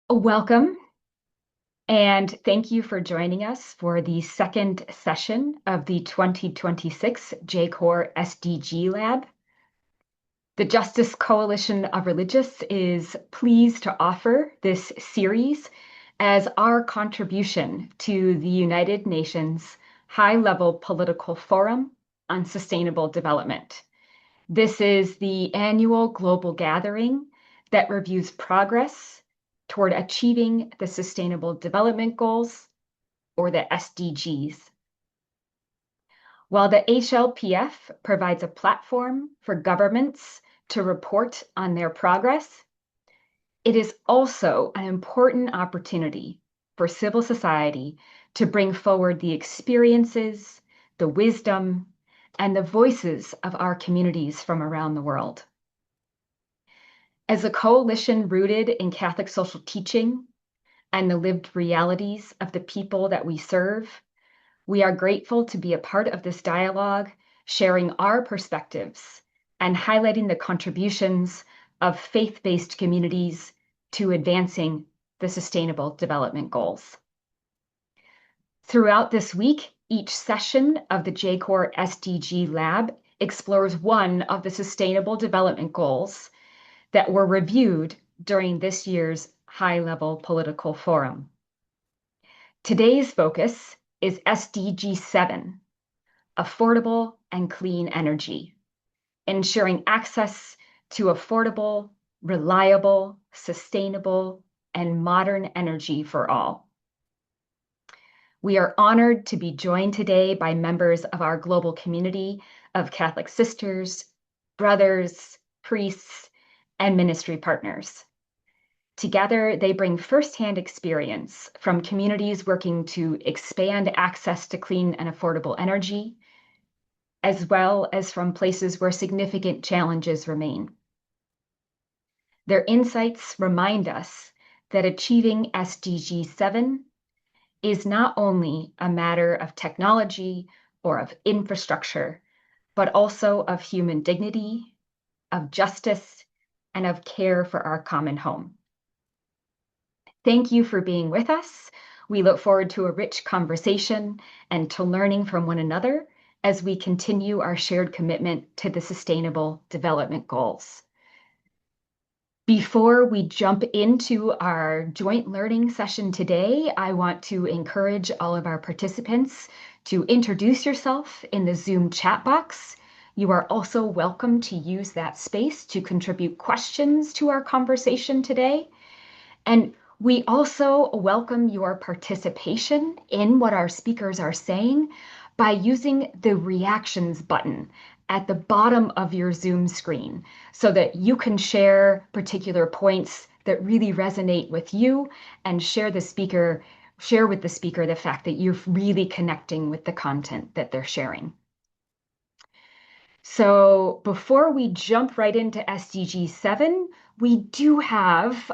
Welcome, and thank you for joining us for the second session of the 2026 JCoR SDG Lab. The Justice Coalition of Religious is pleased to offer this series as our contribution to the United Nations High-Level Political Forum on Sustainable Development. This is the annual global gathering that reviews progress toward achieving the Sustainable Development Goals, or the SDGs. While the HLPF provides a platform for governments to report on their progress, it is also an important opportunity for civil society to bring forward the experiences, the wisdom, and the voices of our communities from around the world. As a coalition rooted in Catholic social teaching and the lived realities of the people that we serve, we are grateful to be a part of this dialogue, sharing our perspectives and highlighting the contributions of faith-based communities to advancing the Sustainable Development Goals. Throughout this week, each session of the JCoR SDG Lab explores one of the Sustainable Development Goals that were reviewed during this year's high-level political forum. Today's focus is SDG 7, affordable and clean energy, ensuring access to affordable, reliable, sustainable, and modern energy for all. We are honored to be joined today by members of our global community of Catholic sisters, brothers, priests, and ministry partners. Together, they bring firsthand experience from communities working to expand access to clean and affordable energy, as well as from places where significant challenges remain. Their insights remind us that achieving SDG 7 is not only a matter of technology or of infrastructure, but also of human dignity, of justice, and of care for our common home. Thank you for being with us. We look forward to a rich conversation and to learning from one another as we continue our shared commitment to the Sustainable Development Goals. Before we jump into our joint learning session today, I want to encourage all of our participants to introduce yourself in the Zoom chat box. You are also welcome to use that space to contribute questions to our conversation today. And we also welcome your participation in what our speakers are saying by using the reactions button at the bottom of your Zoom screen so that you can share particular points that really resonate with you and share with the speaker the fact that you're really connecting with the content that they're sharing. So before we jump right into SDG 7, we do have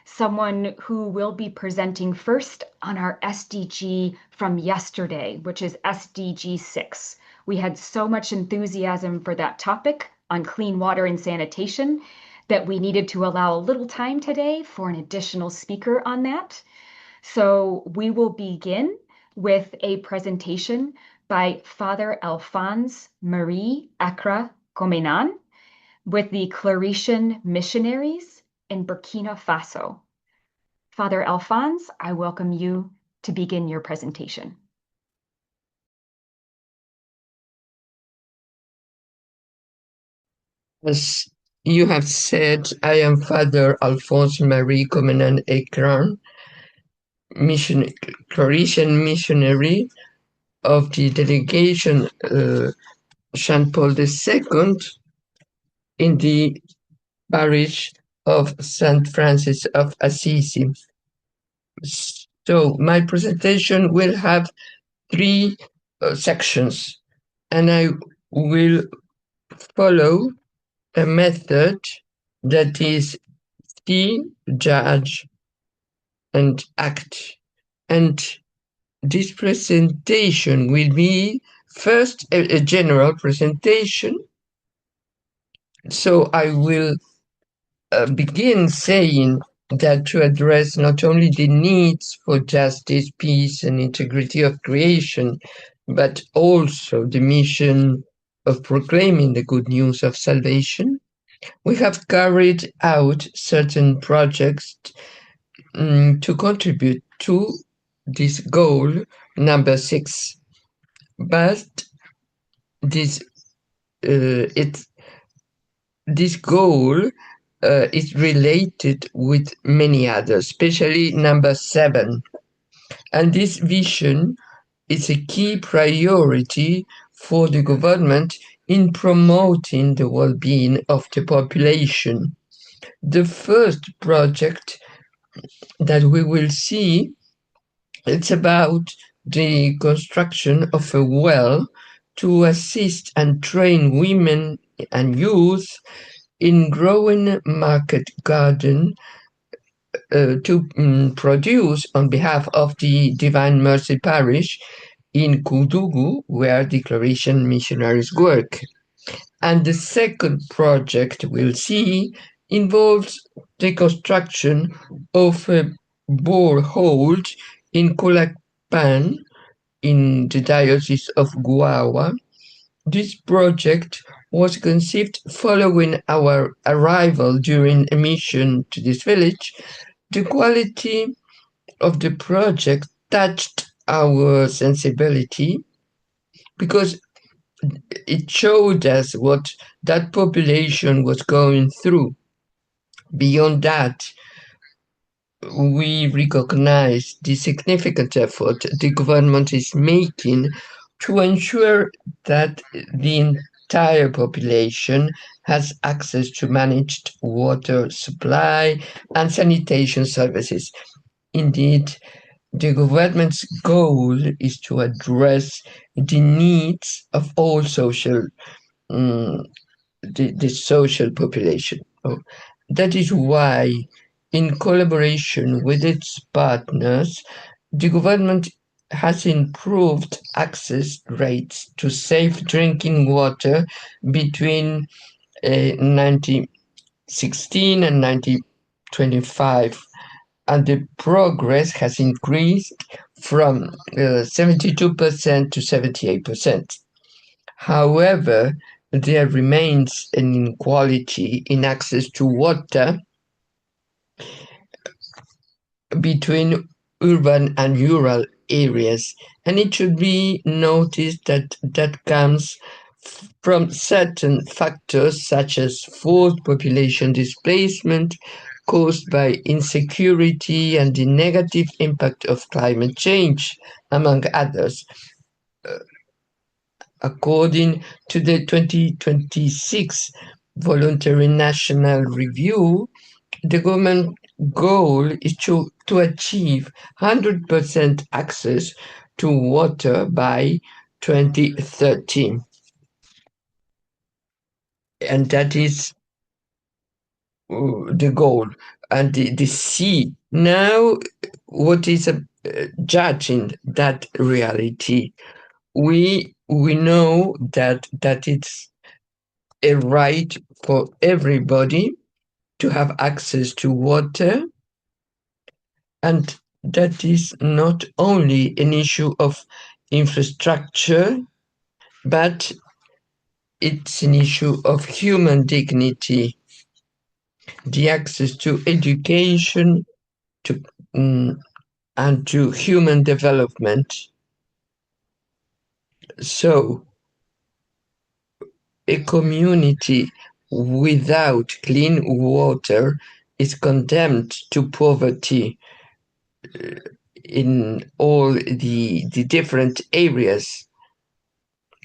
someone who will be presenting first on our SDG from yesterday, which is SDG 6. We had so much enthusiasm for that topic on clean water and sanitation that we needed to allow a little time today for an additional speaker on that. So we will begin with a presentation by Father Alphonse Marie Accra Comenan with the Claretian Missionaries in Burkina Faso. Father Alphonse, I welcome you to begin your presentation. As you have said, I am Father Alphonse Marie Comenan Ekran, Claretian missionary of the delegation Jean Paul II in the parish of St. Francis of Assisi. So my presentation will have three sections, and I will follow a method that is see, judge, and act. And this presentation will be first a general presentation. So I will begin saying that to address not only the needs for justice, peace, and integrity of creation, but also the mission of proclaiming the good news of salvation, we have carried out certain projects to contribute to this goal number 6. But this it's this goal is related with many others, especially number 7. And this vision is a key priority for the government in promoting the well-being of the population. The first project that we will see, it's about the construction of a well to assist and train women and youth in growing market garden to produce on behalf of the Divine Mercy Parish in Kudugu, where Declaration missionaries work. And the second project we'll see involves the construction of a borehole in Colapan in the Diocese of Guawa. This project was conceived following our arrival during a mission to this village. The quality of the project touched our sensibility because it showed us what that population was going through. Beyond that, we recognize the significant effort the government is making to ensure that the entire population has access to managed water supply and sanitation services. Indeed, the government's goal is to address the needs of all um, the social population. That is why, in collaboration with its partners, the government has improved access rates to safe drinking water between 1916 and 1925, and the progress has increased from 72% to 78%. However, there remains an inequality in access to water between urban and rural areas, and it should be noticed that that comes from certain factors such as forced population displacement caused by insecurity and the negative impact of climate change, among others. According to the 2026 Voluntary National Review, the government goal is to achieve 100% access to water by 2030. And that is the goal and the C. Now, what is judging that reality? We know that it's a right for everybody to have access to water, and that is not only an issue of infrastructure, but it's an issue of human dignity, the access to education, to and to human development. So, a community without clean water is condemned to poverty in all the different areas.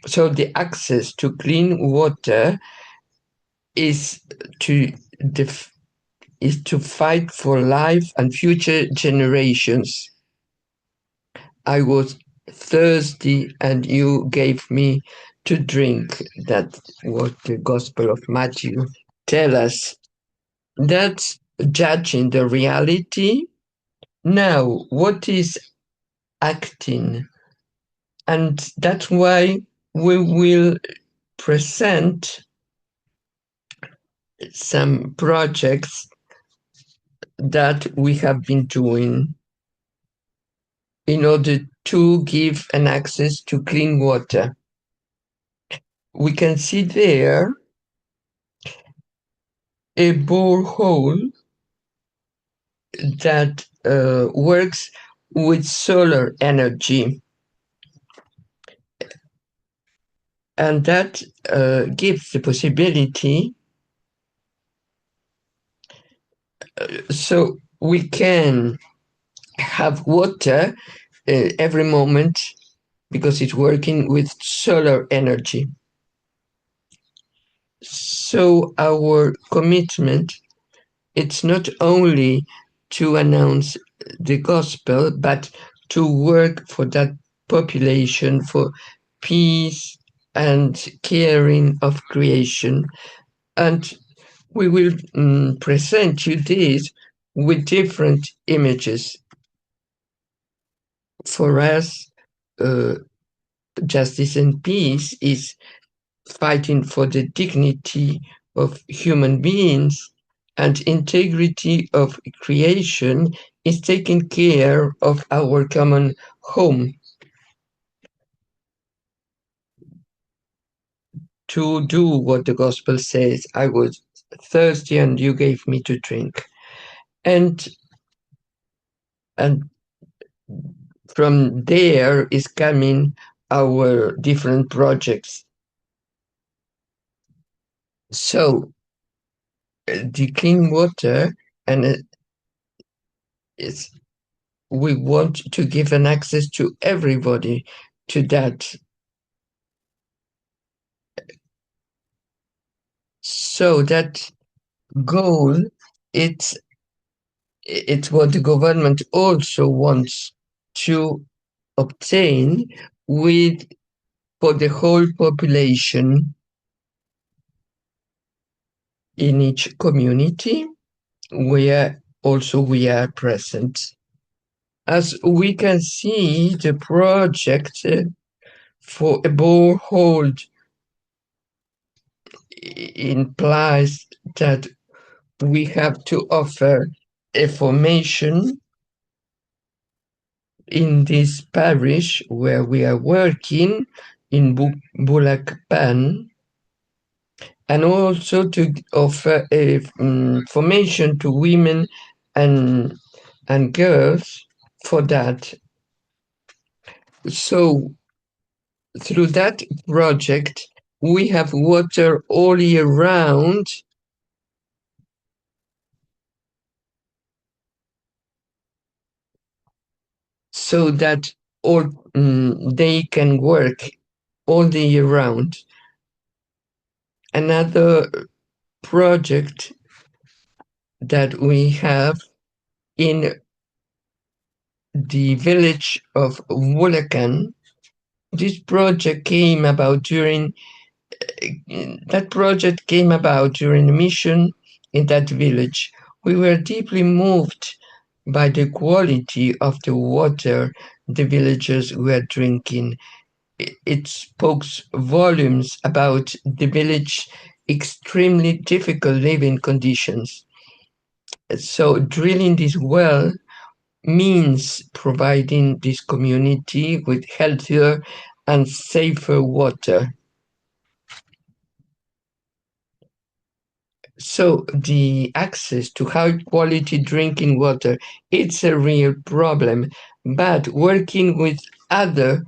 So the access to clean water is to is to fight for life and future generations. I was thirsty and you gave me to drink. That's what the Gospel of Matthew tells us. That's judging the reality. Now, what is acting? And that's why we will present some projects that we have been doing in order to give an access to clean water. We can see there a borehole that works with solar energy. And that gives the possibility so we can have water every moment because it's working with solar energy. So our commitment, it's not only to announce the gospel, but to work for that population, for peace and caring of creation. And we will present you this with different images. For us, justice and peace is fighting for the dignity of human beings, and integrity of creation is taking care of our common home. To do what the gospel says, I was thirsty and you gave me to drink. And from there is coming our different projects. So the clean water, and we want to give an access to everybody to that. So that goal, it's what the government also wants to obtain with for the whole population in each community where also we are present. As we can see, the project for a borehole implies that we have to offer a formation in this parish where we are working in Bulakpan, and also to offer a formation to women and girls for that. So through that project, we have water all year round, so that all they can work all the year round. Another project that we have in the village of Wulakan, this project came about during a mission in that village. We were deeply moved by the quality of the water the villagers were drinking. It spoke volumes about the village extremely difficult living conditions. So drilling this well means providing this community with healthier and safer water. So the access to high quality drinking water, it's a real problem. But working with other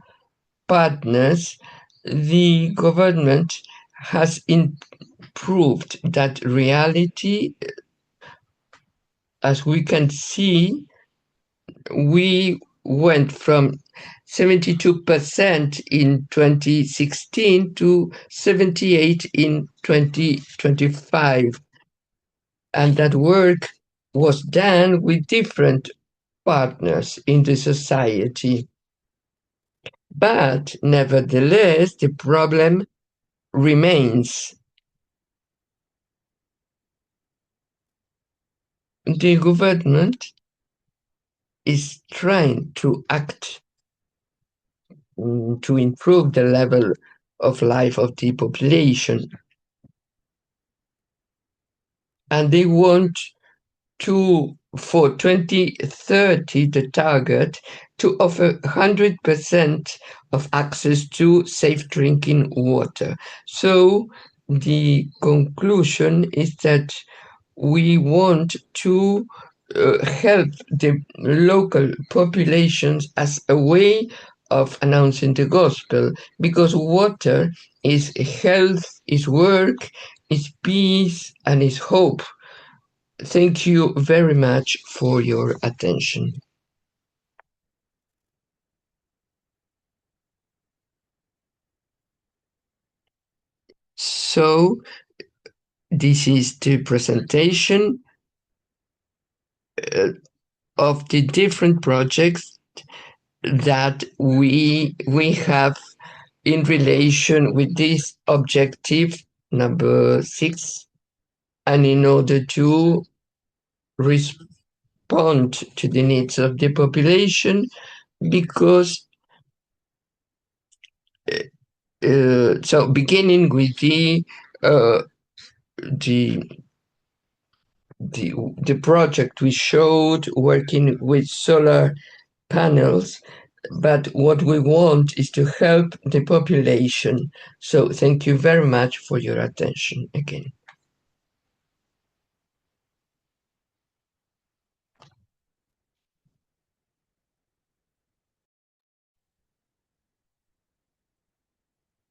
partners, the government has improved that reality. As we can see, we went from 72% in 2016 to 78 in 2025. And that work was done with different partners in the society. But nevertheless, the problem remains. The government is trying to act to improve the level of life of the population. And they want for 2030, the target to offer 100% of access to safe drinking water. So the conclusion is that we want to help the local populations as a way of announcing the gospel, because water is health, is work, is peace, and is hope. Thank you very much for your attention. So, this is the presentation of the different projects that we have in relation with this objective number 6, and in order to respond to the needs of the population, because so beginning with the project we showed working with solar panels, but what we want is to help the population. So thank you very much for your attention again.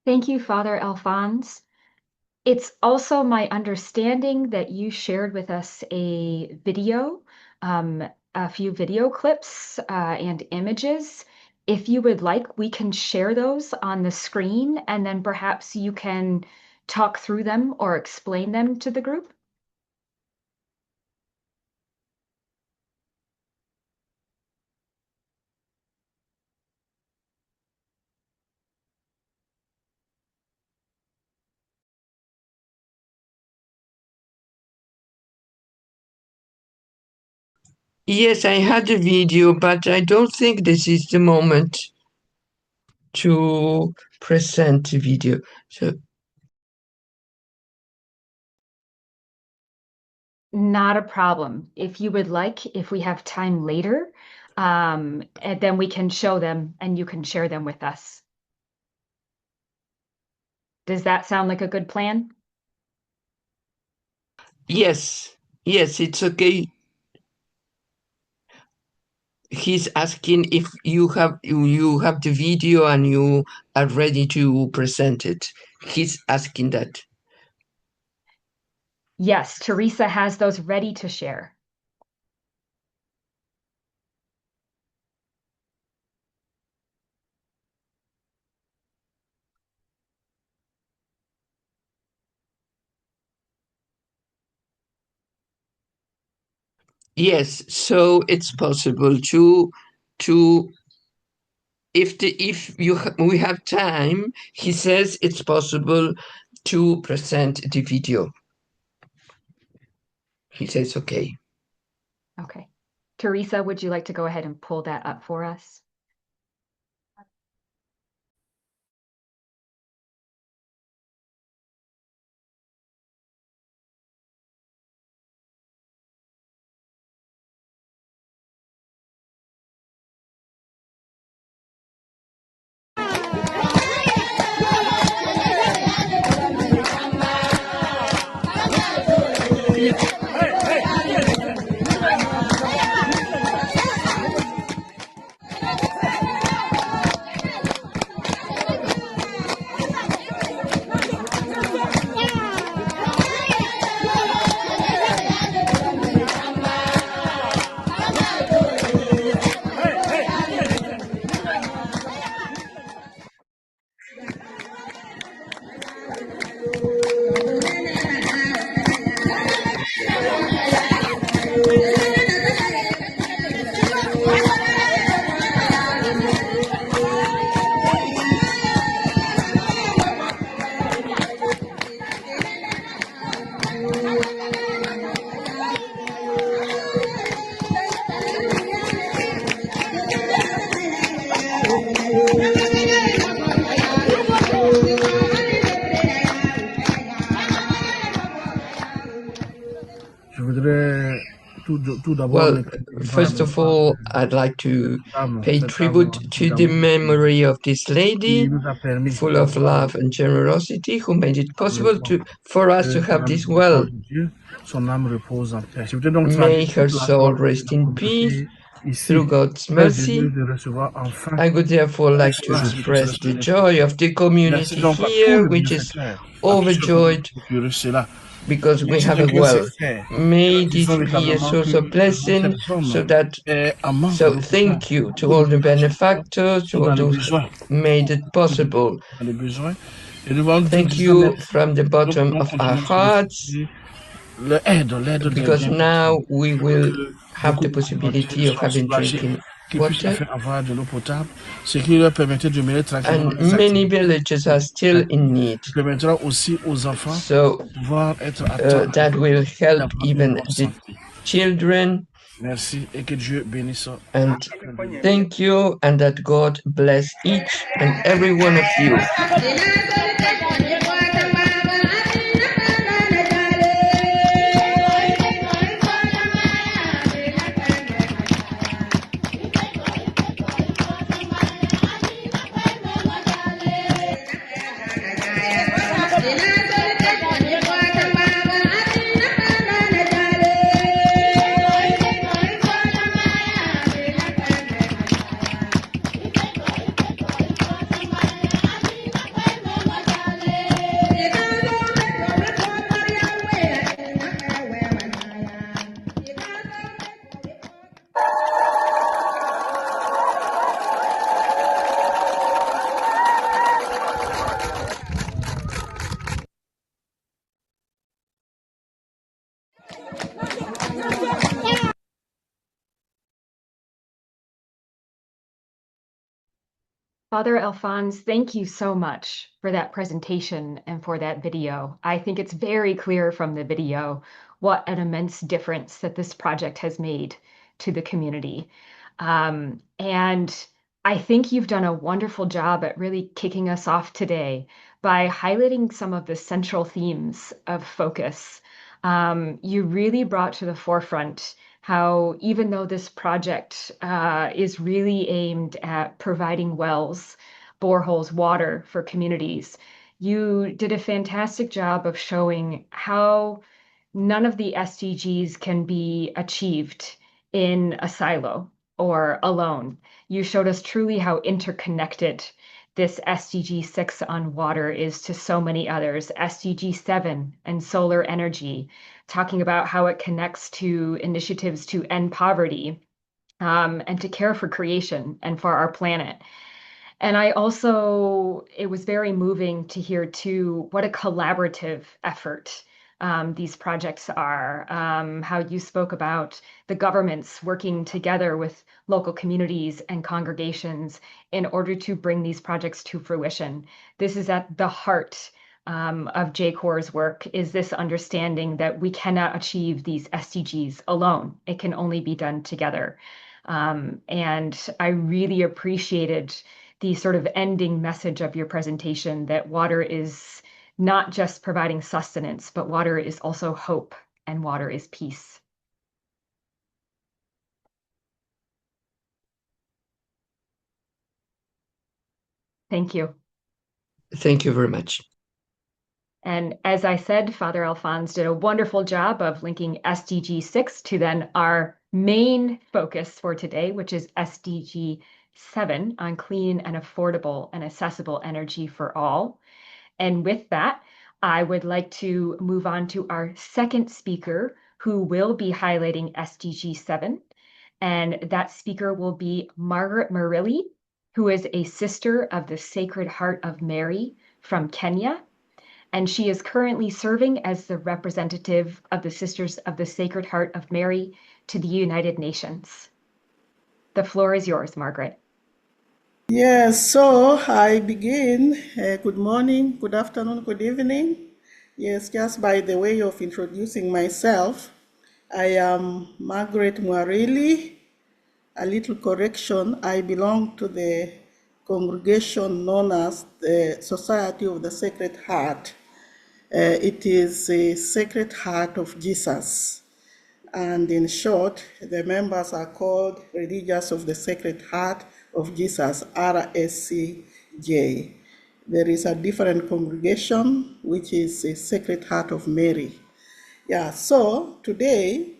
Thank you, Father Alphonse. It's also my understanding that you shared with us a video, a few video clips and images. If you would like, we can share those on the screen, and then perhaps you can talk through them or explain them to the group. Yes, I had a video, but I don't think this is the moment to present the video. So Not a problem. If you would like, if we have time later, and then we can show them and you can share them with us. Does that sound like a good plan? yes, it's okay. He's asking if you have the video and you are ready to present it. He's asking that. Yes, Teresa has those ready to share. Yes, so it's possible to if we have time, he says it's possible to present the video. He says okay. Okay. Teresa, would you like to go ahead and pull that up for us? Well, first of all, I'd like to pay tribute to the memory of this lady, full of love and generosity, who made it possible for us to have this well. May her soul rest in peace through God's mercy. I would therefore like to express the joy of the community here, which is overjoyed because we have a well. May this be a source of blessing so thank you to all the benefactors, to all those who made it possible. Thank you from the bottom of our hearts, because now we will have the possibility of having drinking water, and many villages are still in need. So that will help even the children. And thank you, and that God bless each and every one of you. Father Alphonse, thank you so much for that presentation and for that video. I think it's very clear from the video what an immense difference that this project has made to the community. And I think you've done a wonderful job at really kicking us off today by highlighting some of the central themes of focus. You really brought to the forefront how even though this project is really aimed at providing wells, boreholes, water for communities, you did a fantastic job of showing how none of the SDGs can be achieved in a silo or alone. You showed us truly how interconnected this SDG 6 on water is to so many others, SDG 7 and solar energy, talking about how it connects to initiatives to end poverty and to care for creation and for our planet. And it was very moving to hear too what a collaborative effort these projects are, how you spoke about the governments working together with local communities and congregations in order to bring these projects to fruition. This is at the heart of JCoR's work, is this understanding that we cannot achieve these SDGs alone. It can only be done together. And I really appreciated the sort of ending message of your presentation that water is not just providing sustenance, but water is also hope and water is peace. Thank you. Thank you very much. And as I said, Father Alphonse did a wonderful job of linking SDG 6 to then our main focus for today, which is SDG 7 on clean and affordable and accessible energy for all. And with that, I would like to move on to our second speaker, who will be highlighting SDG 7. And that speaker will be Margaret Murilli, who is a sister of the Sacred Heart of Mary from Kenya. And she is currently serving as the representative of the Sisters of the Sacred Heart of Mary to the United Nations. The floor is yours, Margaret. Yes, so I begin. Good morning, good afternoon, good evening. Yes, just by the way of introducing myself, I am Margaret Murilli. A little correction, I belong to the congregation known as the Society of the Sacred Heart. It is the Sacred Heart of Jesus. And in short, the members are called Religious of the Sacred Heart of Jesus, RSCJ. There is a different congregation, which is the Sacred Heart of Mary. Yeah, so today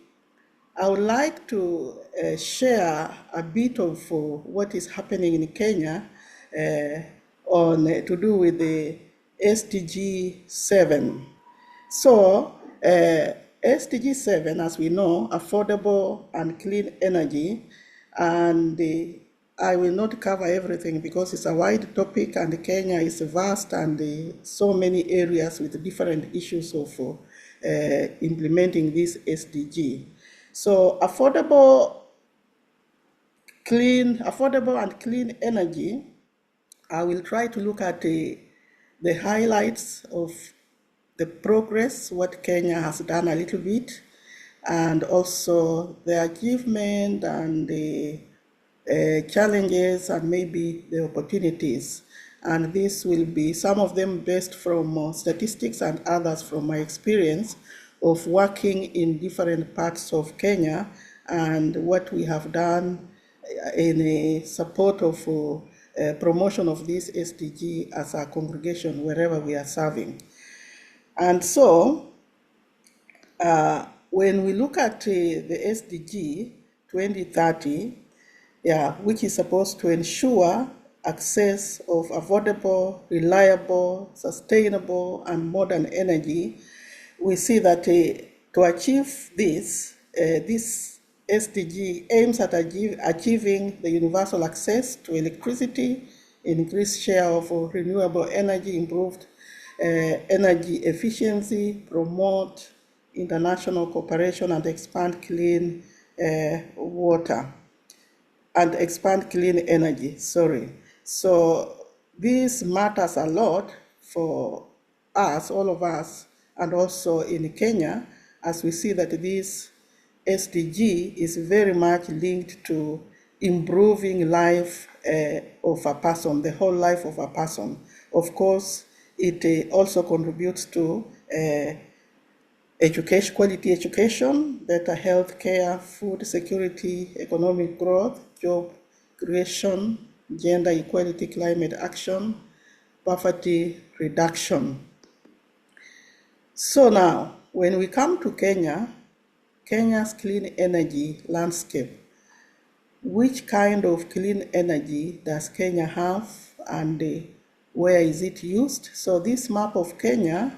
I would like to share a bit of what is happening in Kenya to do with the SDG 7. So, SDG 7, as we know, affordable and clean energy, and I will not cover everything because it's a wide topic and Kenya is vast and so many areas with different issues of implementing this SDG. So, affordable and clean energy, I will try to look at the highlights of the progress, what Kenya has done a little bit, and also the achievement and the challenges and maybe the opportunities. And this will be some of them based from statistics and others from my experience of working in different parts of Kenya and what we have done in support of promotion of this SDG as a congregation wherever we are serving. And so, when we look at the SDG 2030, which is supposed to ensure access of affordable, reliable, sustainable, and modern energy, we see that to achieve this, this SDG aims at achieving the universal access to electricity, increased share of renewable energy, improved energy efficiency, promote international cooperation, and expand clean water and expand clean energy, So this matters a lot for us, all of us, and also in Kenya, as we see that this SDG is very much linked to improving life of a person, the whole life of a person. Of course, it also contributes to education, quality education, better health care, food security, economic growth, job creation, gender equality, climate action, poverty reduction. So now, when we come to Kenya, Kenya's clean energy landscape, which kind of clean energy does Kenya have and where is it used? So this map of Kenya,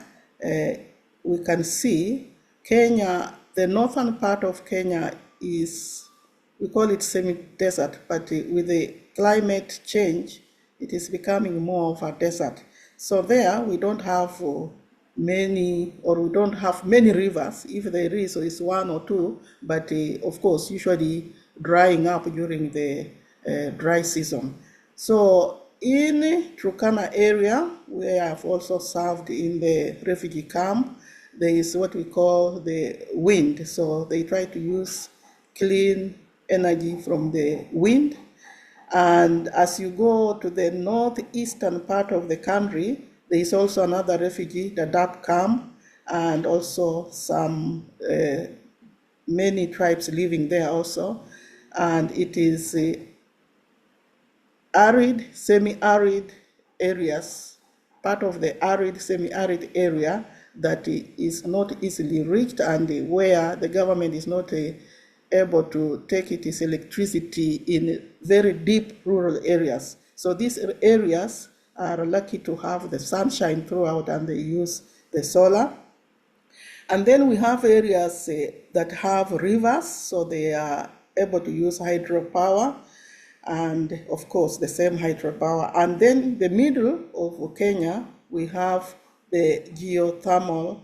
we can see Kenya, the northern part of Kenya is, we call it semi-desert, but with the climate change, it is becoming more of a desert. So there we don't have many rivers. If there is, so it's one or two, but of course, usually drying up during the dry season. So in Turkana area, where I've also served in the refugee camp, there is what we call the wind. So they try to use clean energy from the wind. And as you go to the northeastern part of the country, there is also another refugee, the Dadaab camp, and also some many tribes living there also. And it is arid, semi-arid areas, part of the arid, semi-arid area that is not easily reached and where the government is not able to take its electricity in very deep rural areas. So these areas are lucky to have the sunshine throughout and they use the solar. And then we have areas that have rivers, so they are able to use hydropower, and of course the same hydropower. And then the middle of Kenya, we have the geothermal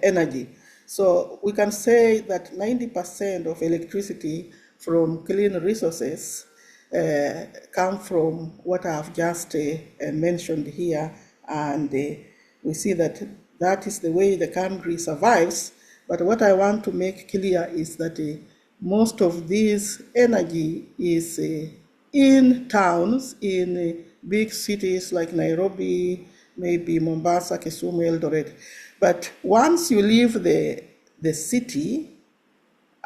energy. So we can say that 90% of electricity from clean resources come from what I've just mentioned here, and we see that that is the way the country survives. But what I want to make clear is that most of this energy is in towns, in big cities like Nairobi, maybe Mombasa, Kisumu, Eldoret. But once you leave the city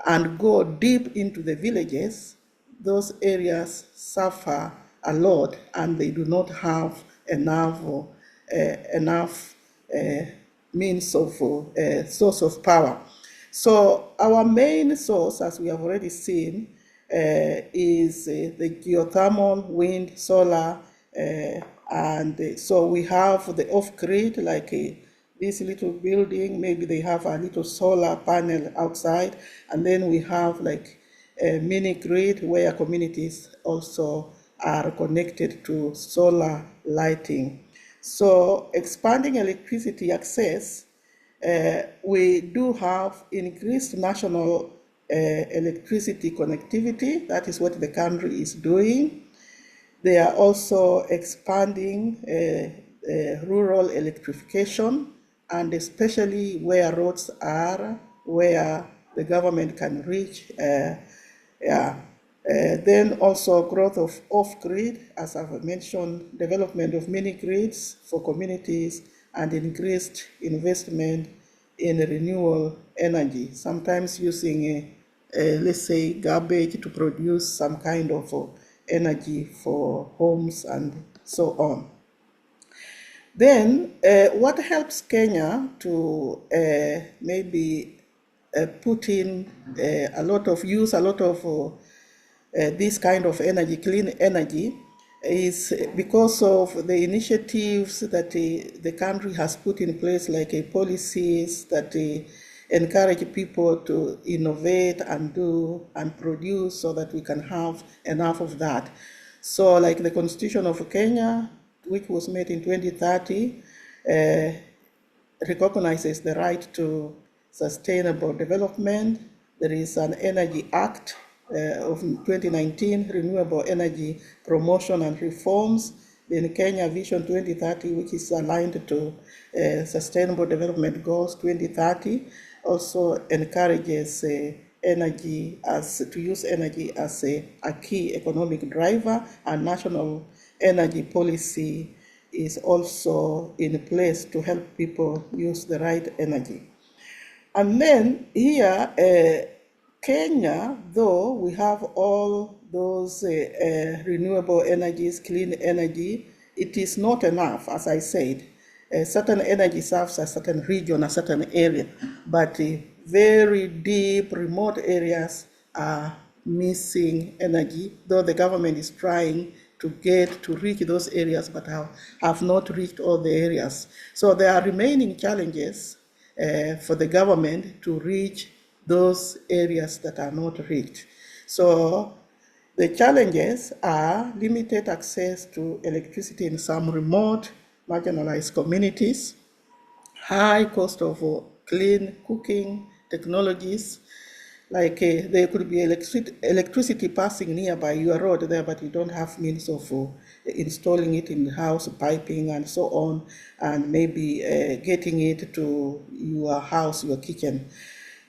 and go deep into the villages, those areas suffer a lot and they do not have enough means of source of power. So our main source, as we have already seen, is the geothermal, wind, solar, and so we have the off-grid, like this little building, maybe they have a little solar panel outside, and then we have like a mini grid where communities also are connected to solar lighting. So expanding electricity access, we do have increased national electricity connectivity. That is what the country is doing. They are also expanding rural electrification, and especially where roads are, where the government can reach. Then also growth of off-grid, as I've mentioned, development of mini-grids for communities, and increased investment in renewable energy, sometimes using, let's say, garbage to produce some kind of energy for homes and so on. Then, what helps Kenya to maybe put in a lot of this kind of energy, clean energy, is because of the initiatives that the country has put in place, like policies that encourage people to innovate and do and produce so that we can have enough of that. So like the Constitution of Kenya, which was made in 2030, recognizes the right to sustainable development. There is an Energy Act of 2019, Renewable Energy Promotion and Reforms. Then Kenya Vision 2030, which is aligned to Sustainable Development Goals 2030, also encourages energy to use energy as a key economic driver, and national energy policy is also in place to help people use the right energy. And then here, Kenya, though we have all those renewable energies, clean energy, it is not enough, as I said. Certain energy serves a certain region, a certain area, but very deep, remote areas are missing energy, though the government is trying to reach those areas, but have not reached all the areas. So there are remaining challenges for the government to reach those areas that are not reached. So the challenges are limited access to electricity in some remote, marginalized communities, high cost of clean cooking technologies, like there could be electricity passing nearby your road there, but you don't have means of installing it in house, piping and so on, and maybe getting it to your house, your kitchen.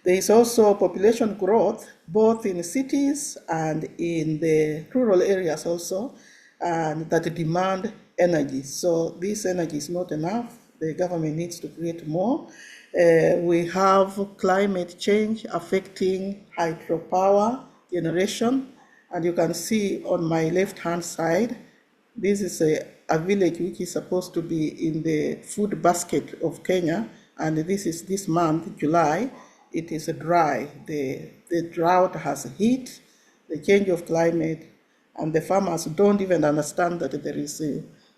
There is also population growth, both in cities and in the rural areas also, and that demand energy. So this energy is not enough. The government needs to create more. We have climate change affecting hydropower generation, and you can see on my left-hand side, this is a village which is supposed to be in the food basket of Kenya, and this month, July, it is dry. The drought has hit, the change of climate, and the farmers don't even understand that there is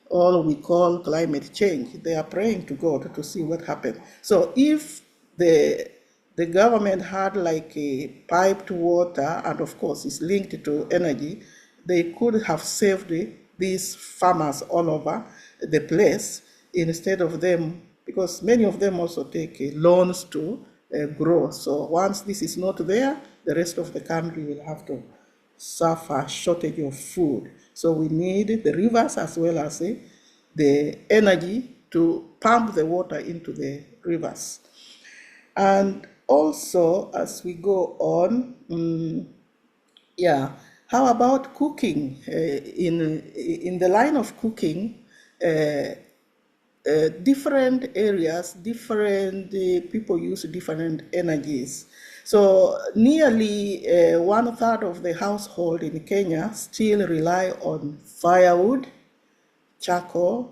all we call climate change. They are praying to God to see what happens. So if the government had like a piped water, and of course it's linked to energy, they could have saved these farmers all over the place, instead of them, because many of them also take loans to grow. So once this is not there, the rest of the country will have to suffer shortage of food. So we need the rivers as well as the energy to pump the water into the rivers. And also, as we go on, how about cooking? In the line of cooking, different areas, different people use different energies. So nearly 1/3 of the household in Kenya still rely on firewood, charcoal,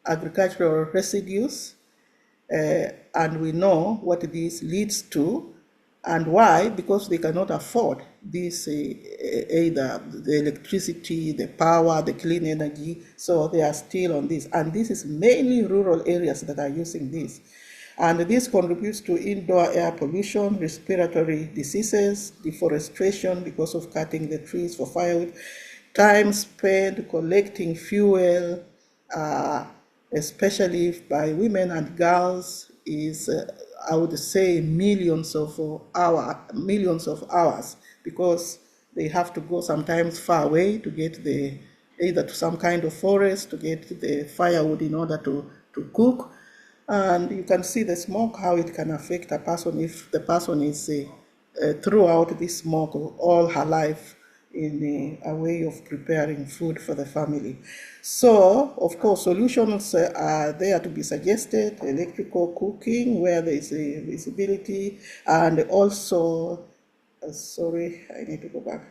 agricultural residues, and we know what this leads to and why, because they cannot afford this either the electricity, the power, the clean energy, so they are still on this. And this is mainly rural areas that are using this. And this contributes to indoor air pollution, respiratory diseases, deforestation because of cutting the trees for firewood, time spent collecting fuel, especially by women and girls, is I would say millions of hours, because they have to go sometimes far away to get either to some kind of forest to get the firewood in order to cook. And you can see the smoke, how it can affect a person if the person is throughout this smoke all her life in a way of preparing food for the family. So, of course, solutions are there to be suggested: electrical cooking where there is a visibility, and also, sorry, I need to go back.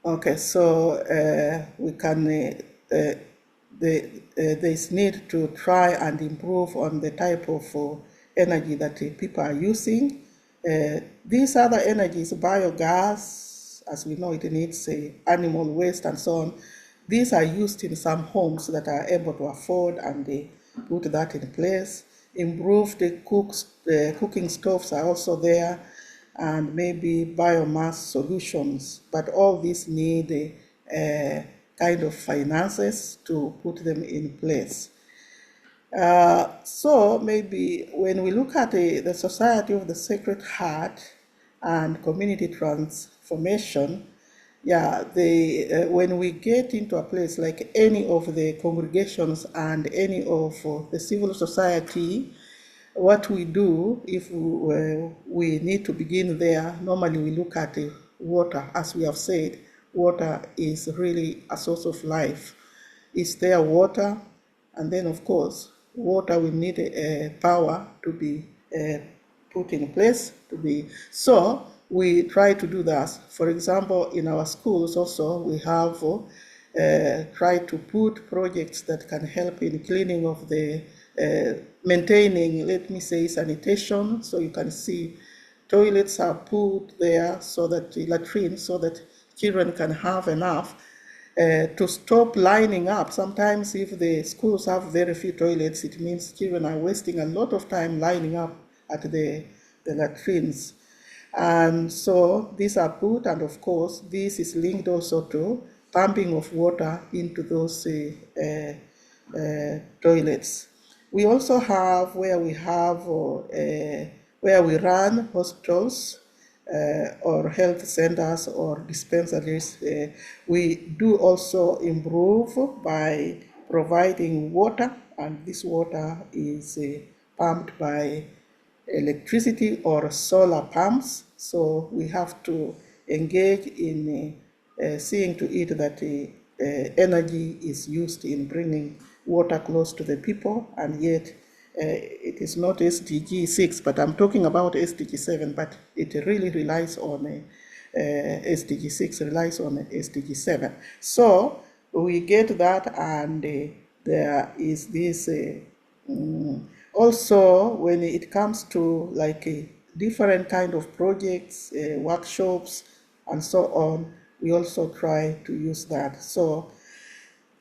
Okay, so we can, there's need to try and improve on the type of energy that people are using. These other energies, biogas, as we know, it needs animal waste and so on. These are used in some homes that are able to afford, and they put that in place. Improved cooking stoves are also there, and maybe biomass solutions, but all these need kind of finances to put them in place. So maybe when we look at the Society of the Sacred Heart and community transformation, yeah, when we get into a place like any of the congregations and any of the civil society, what we do, if we need to begin there, normally we look at water. As we have said, water is really a source of life. Is there water? And then, of course, water will need power to be put in place. So we try to do that. For example, in our schools also, we have tried to put projects that can help in cleaning of the maintaining, let me say, sanitation. So you can see toilets are put there, so that latrines, so that children can have enough to stop lining up. Sometimes if the schools have very few toilets, it means children are wasting a lot of time lining up at the latrines. And so these are put, and of course this is linked also to pumping of water into those toilets. We also have where we run hospitals or health centers or dispensaries. We do also improve by providing water, and this water is pumped by electricity or solar pumps. So we have to engage in seeing to it that energy is used in bringing water close to the people, and yet it is not SDG 6, but I'm talking about SDG 7, but it really relies on SDG 6, relies on SDG 7. So we get that, and there is this also when it comes to like different kind of projects, workshops, and so on, we also try to use that. So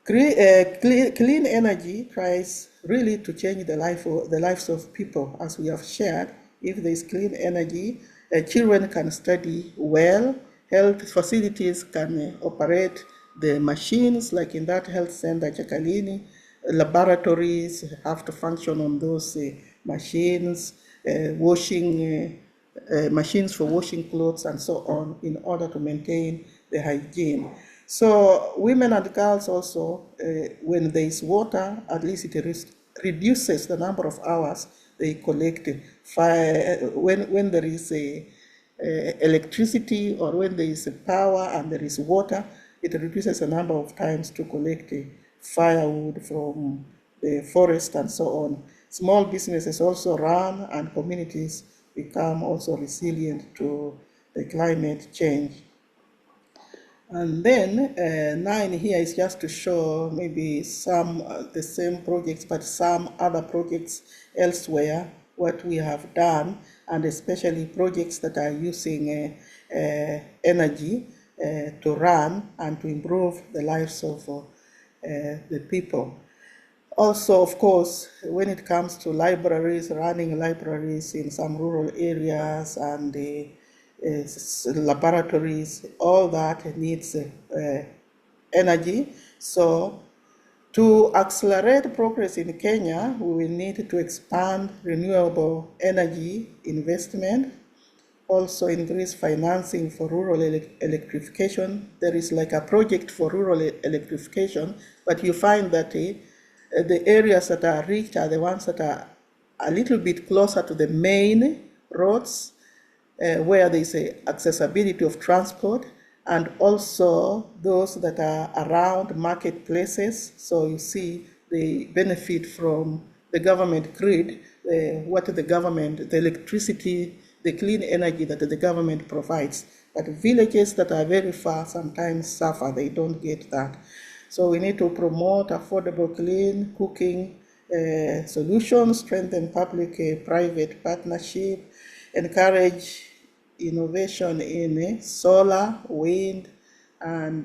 clean energy tries really to change the lives of people, as we have shared. If there is clean energy, children can study well, health facilities can operate the machines, like in that health center, Chakalini. Laboratories have to function on those machines, washing machines for washing clothes and so on, in order to maintain the hygiene. So women and girls also, when there is water, at least it reduces the number of hours they collect fire when there is electricity, or when there is power and there is water. it reduces the number of times to collect firewood from the forest and so on. Small businesses also run and communities become also resilient to the climate change. And then 9 here is just to show maybe some the same projects, but some other projects elsewhere, what we have done, and especially projects that are using energy to run and to improve the lives of the people. Also, of course, when it comes to libraries, running libraries in some rural areas and laboratories, all that needs energy. So to accelerate progress in Kenya, we will need to expand renewable energy investment, also increase financing for rural electrification. There is like a project for rural electrification, but you find that the areas that are rich are the ones that are a little bit closer to the main roads, where there is accessibility of transport, and also those that are around marketplaces. So you see they benefit from the government grid, the electricity, the clean energy that the government provides. But villages that are very far sometimes suffer, they don't get that. So we need to promote affordable clean cooking solutions, strengthen public-private partnership, encourage innovation in solar, wind, and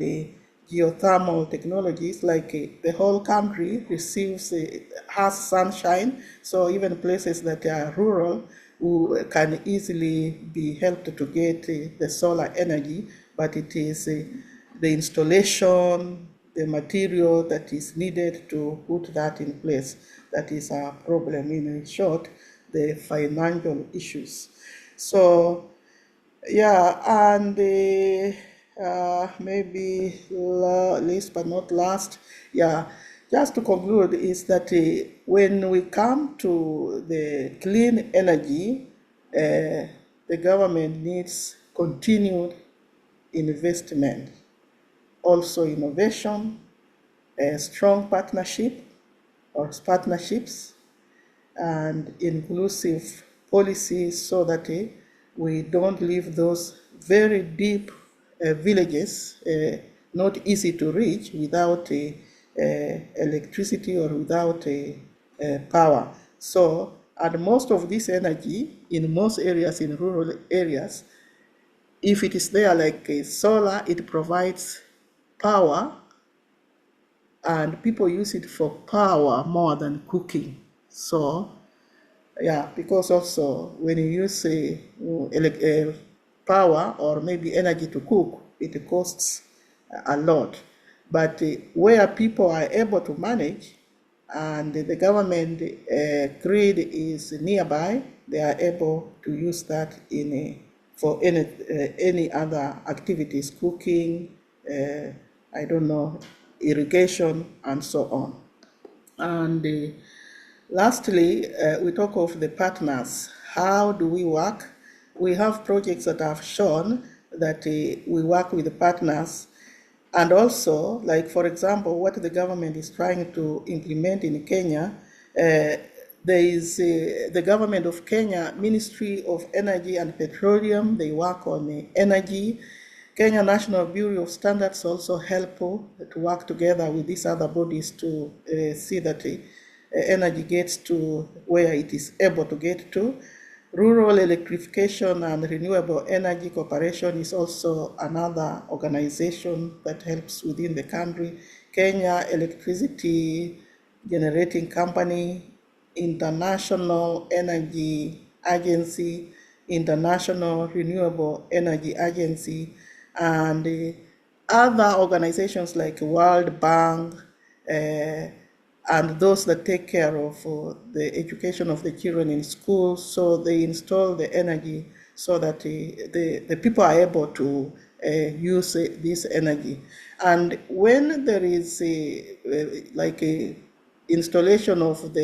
geothermal technologies. Like the whole country has sunshine, so even places that are rural can easily be helped to get the solar energy, but it is the installation, the material that is needed to put that in place that is a problem. In short, the financial issues. So yeah, and maybe least but not last, yeah, just to conclude is that when we come to the clean energy, the government needs continued investment, also innovation, a strong partnership or partnerships, and inclusive policies so that we don't leave those very deep villages not easy to reach without electricity or without power. So, and most of this energy in most areas, in rural areas, if it is there like solar, it provides power, and people use it for power more than cooking. So yeah, because also when you use power or maybe energy to cook, it costs a lot. But where people are able to manage and the government grid is nearby, they are able to use that for any other activities, cooking, I don't know, irrigation, and so on. And lastly, we talk of the partners. How do we work? We have projects that have shown that we work with the partners, and also, like for example, what the government is trying to implement in Kenya, there is the government of Kenya, Ministry of Energy and Petroleum, they work on energy. Kenya National Bureau of Standards also help to work together with these other bodies to see that energy gets to where it is able to get to. Rural Electrification and Renewable Energy Corporation is also another organization that helps within the country. Kenya Electricity Generating Company, International Energy Agency, International Renewable Energy Agency, and other organizations like World Bank, and those that take care of the education of the children in schools. So they install the energy so that the people are able to use this energy. And when there is like a installation of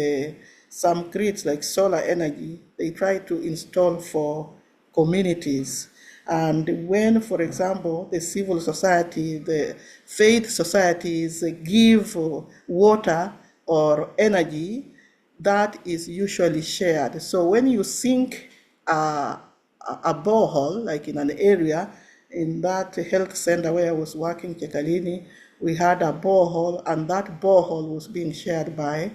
some grids like solar energy, they try to install for communities. And when, for example, the civil society, the faith societies give water or energy, that is usually shared. So when you sink a borehole, like in an area, in that health center where I was working, Chekalini, we had a borehole, and that borehole was being shared by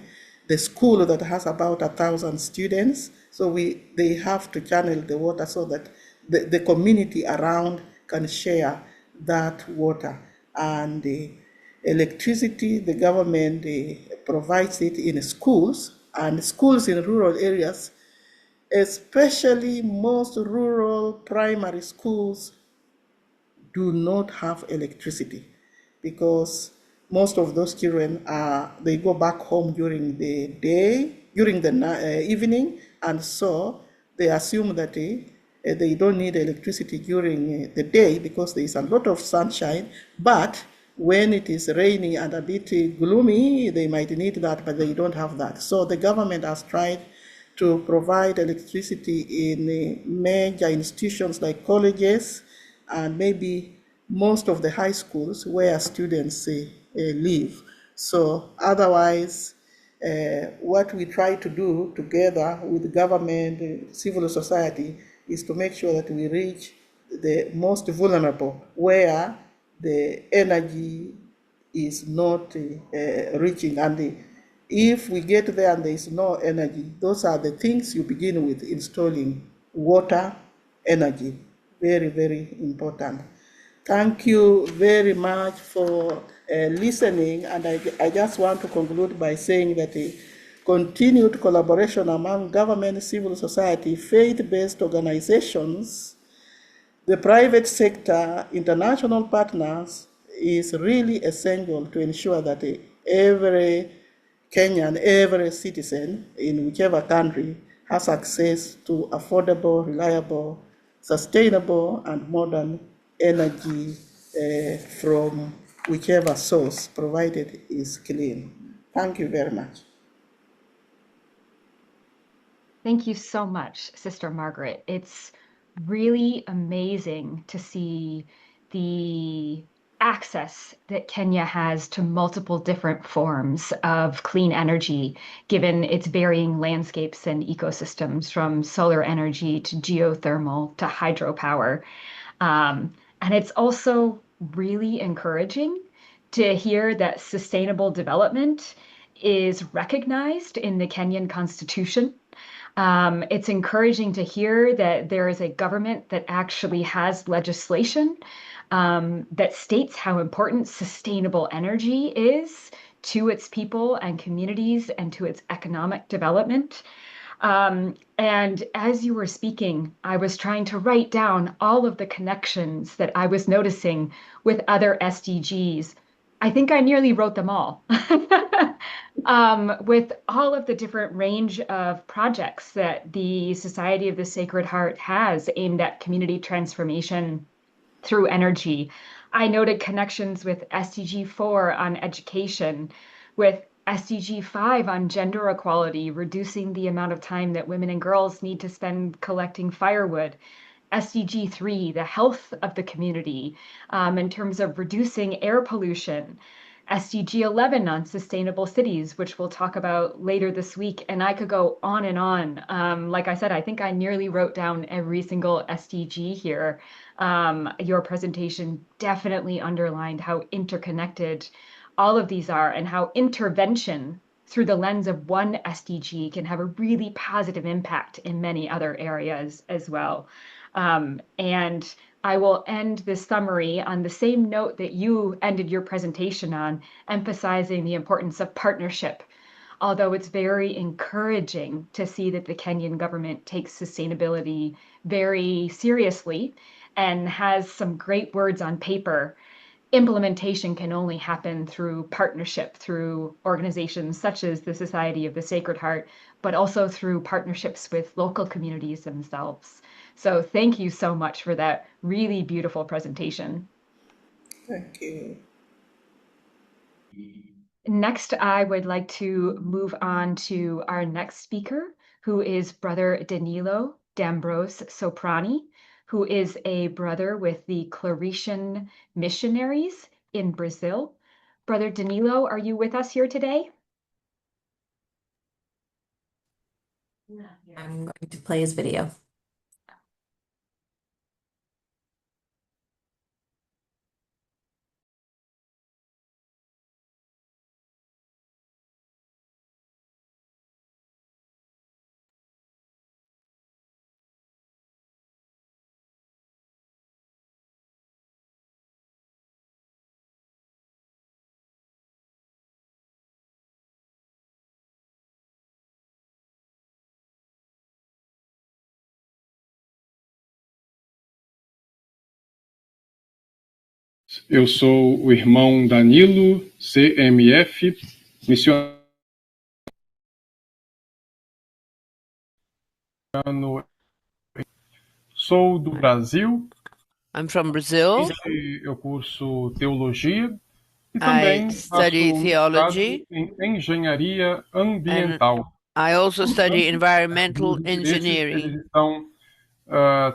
the school that has about 1,000 students. So they have to channel the water so that the community around can share that water. And the electricity, the government provides it in schools, and schools in rural areas, especially most rural primary schools, do not have electricity because most of those children they go back home during the day, during the evening, and so they assume that they don't need electricity during the day because there is a lot of sunshine, but when it is rainy and a bit gloomy, they might need that, but they don't have that. So the government has tried to provide electricity in major institutions like colleges and maybe most of the high schools where students live. So otherwise, what we try to do together with government, civil society, is to make sure that we reach the most vulnerable where the energy is not reaching. And if we get there and there is no energy, those are the things you begin with: installing water, energy. Very, very important. Thank you very much for listening. And I just want to conclude by saying that continued collaboration among government, civil society, faith-based organizations, the private sector, international partners is really essential to ensure that every Kenyan, every citizen in whichever country has access to affordable, reliable, sustainable, and modern energy from whichever source, provided is clean. Thank you very much. Thank you so much, Sister Margaret. It's really amazing to see the access that Kenya has to multiple different forms of clean energy, given its varying landscapes and ecosystems, from solar energy to geothermal to hydropower. And it's also really encouraging to hear that sustainable development is recognized in the Kenyan Constitution. It's encouraging to hear that there is a government that actually has legislation that states how important sustainable energy is to its people and communities and to its economic development. And as you were speaking, I was trying to write down all of the connections that I was noticing with other SDGs. I think I nearly wrote them all. With all of the different range of projects that the Society of the Sacred Heart has aimed at community transformation through energy. I noted connections with SDG 4 on education, with SDG 5 on gender equality, reducing the amount of time that women and girls need to spend collecting firewood. SDG 3, the health of the community, in terms of reducing air pollution. SDG 11 on sustainable cities, which we'll talk about later this week. And I could go on and on. Like I said, I think I nearly wrote down every single SDG here. Your presentation definitely underlined how interconnected all of these are and how intervention through the lens of one SDG can have a really positive impact in many other areas as well. And I will end this summary on the same note that you ended your presentation on, emphasizing the importance of partnership. Although it's very encouraging to see that the Kenyan government takes sustainability very seriously and has some great words on paper, implementation can only happen through partnership, through organizations such as the Society of the Sacred Heart, but also through partnerships with local communities themselves. So thank you so much for that really beautiful presentation. Thank you. Next, I would like to move on to our next speaker, who is Brother Danilo D'Ambrose Soprani, who is a brother with the Claretian missionaries in Brazil. Brother Danilo, are you with us here today? I'm going to play his video. Eu sou o irmão Danilo, CMF, missionário. Sou do Brasil. I'm from Brazil. Eu curso teologia e I também study faço theology, mestrado em engenharia ambiental. I also study environmental Os interesses, engineering. eles estão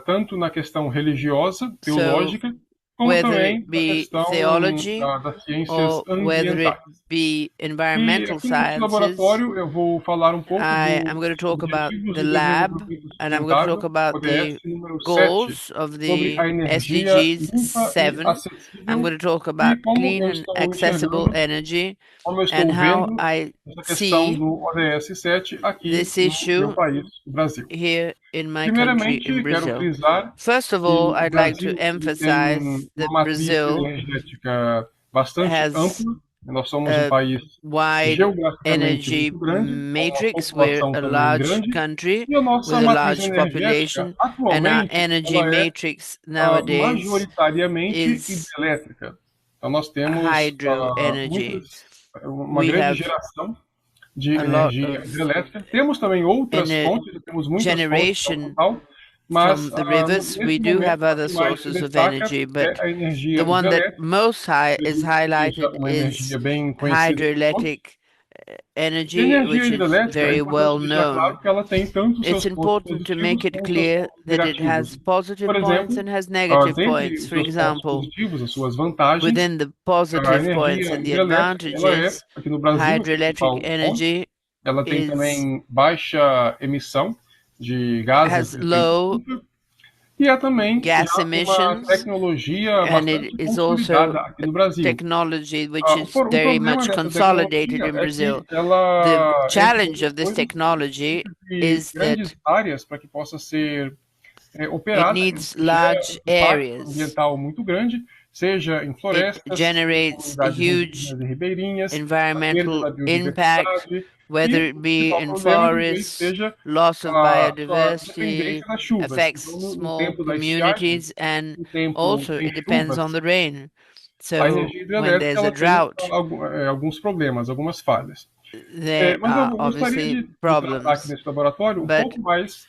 tanto na questão religiosa, teológica, como Whether também it na be questão theology das ciências or whether it ambientais. be E environmental aqui nesse sciences, laboratório eu vou falar um pouco I'm going to dos talk about Objetivos the de lab, Desenvolvimento and I'm going to talk Sustentável, about the ODS número 7, goals of sobre a the energia SDGs limpa e 7. I'm acessível going to talk e about como clean eu and estou accessible enxergando, energy como eu estou and how vendo I essa questão see do ODS 7 aqui this no issue meu país, o Brasil. here in my country, Primeiramente, in quero Brazil. frisar First of que all, o I'd like to Brasil tem emphasize uma that matriz Brazil energética bastante has ampla. Nós somos um a país wide geograficamente energy muito grande, com uma matrix. We're população a também large grande, country e a nossa with a matriz large energética, population, and our atualmente, energy ela é matrix nowadays majoritariamente is hidrelétrica. Então, nós temos hydro energy. uma We grande have geração de a lot energia of hidrelétrica. Temos também outras fontes, temos muitas fontes ao generation total, mas from the rivers. We nesse do momento have a other que mais se sources of destaca energy, é but a energia the one that hidrelétrica, most is seja highlighted uma is energia bem conhecida por todos. hydroelectric E energy, energia which is hidrelétrica, é very well importante deixar known. claro que ela tem tanto It's seus pontos important to make positivos it como seus clear pontos that it has negativos. positive Por points exemplo, and has negative dentre points. os For seus pontos example, positivos, as suas vantagens, within the a positive points energia and the hidrelétrica, ela é, advantages, aqui no Brasil, a hydroelectric principal fonte. energy Ela tem também baixa emissão de gases has de efeito low estufa e é também gas já uma emissions, tecnologia and it bastante is also consolidada aqui a no Brasil. technology which is O very problema much dessa consolidated tecnologia in é que Brazil. The ela, entre challenge outras of this coisas, technology precisa de is grandes that áreas para que possa ser it operada, needs gera large um impacto areas. ambiental muito grande, seja em It florestas, em generates a comunidades huge indígenas e ribeirinhas, a perda environmental da impact, biodiversidade, whether e it o be principal in problema também forests, seja loss of a sua biodiversity, dependência das chuvas. affects Então, no small tempo da estiagem, communities, and no tempo also sem it depends chuvas, on the rain. a So energia when hidrelétrica there's a ela tem drought, alguns problemas, algumas falhas. there Mas eu are gostaria obviously de tratar aqui problems. nesse laboratório um But pouco mais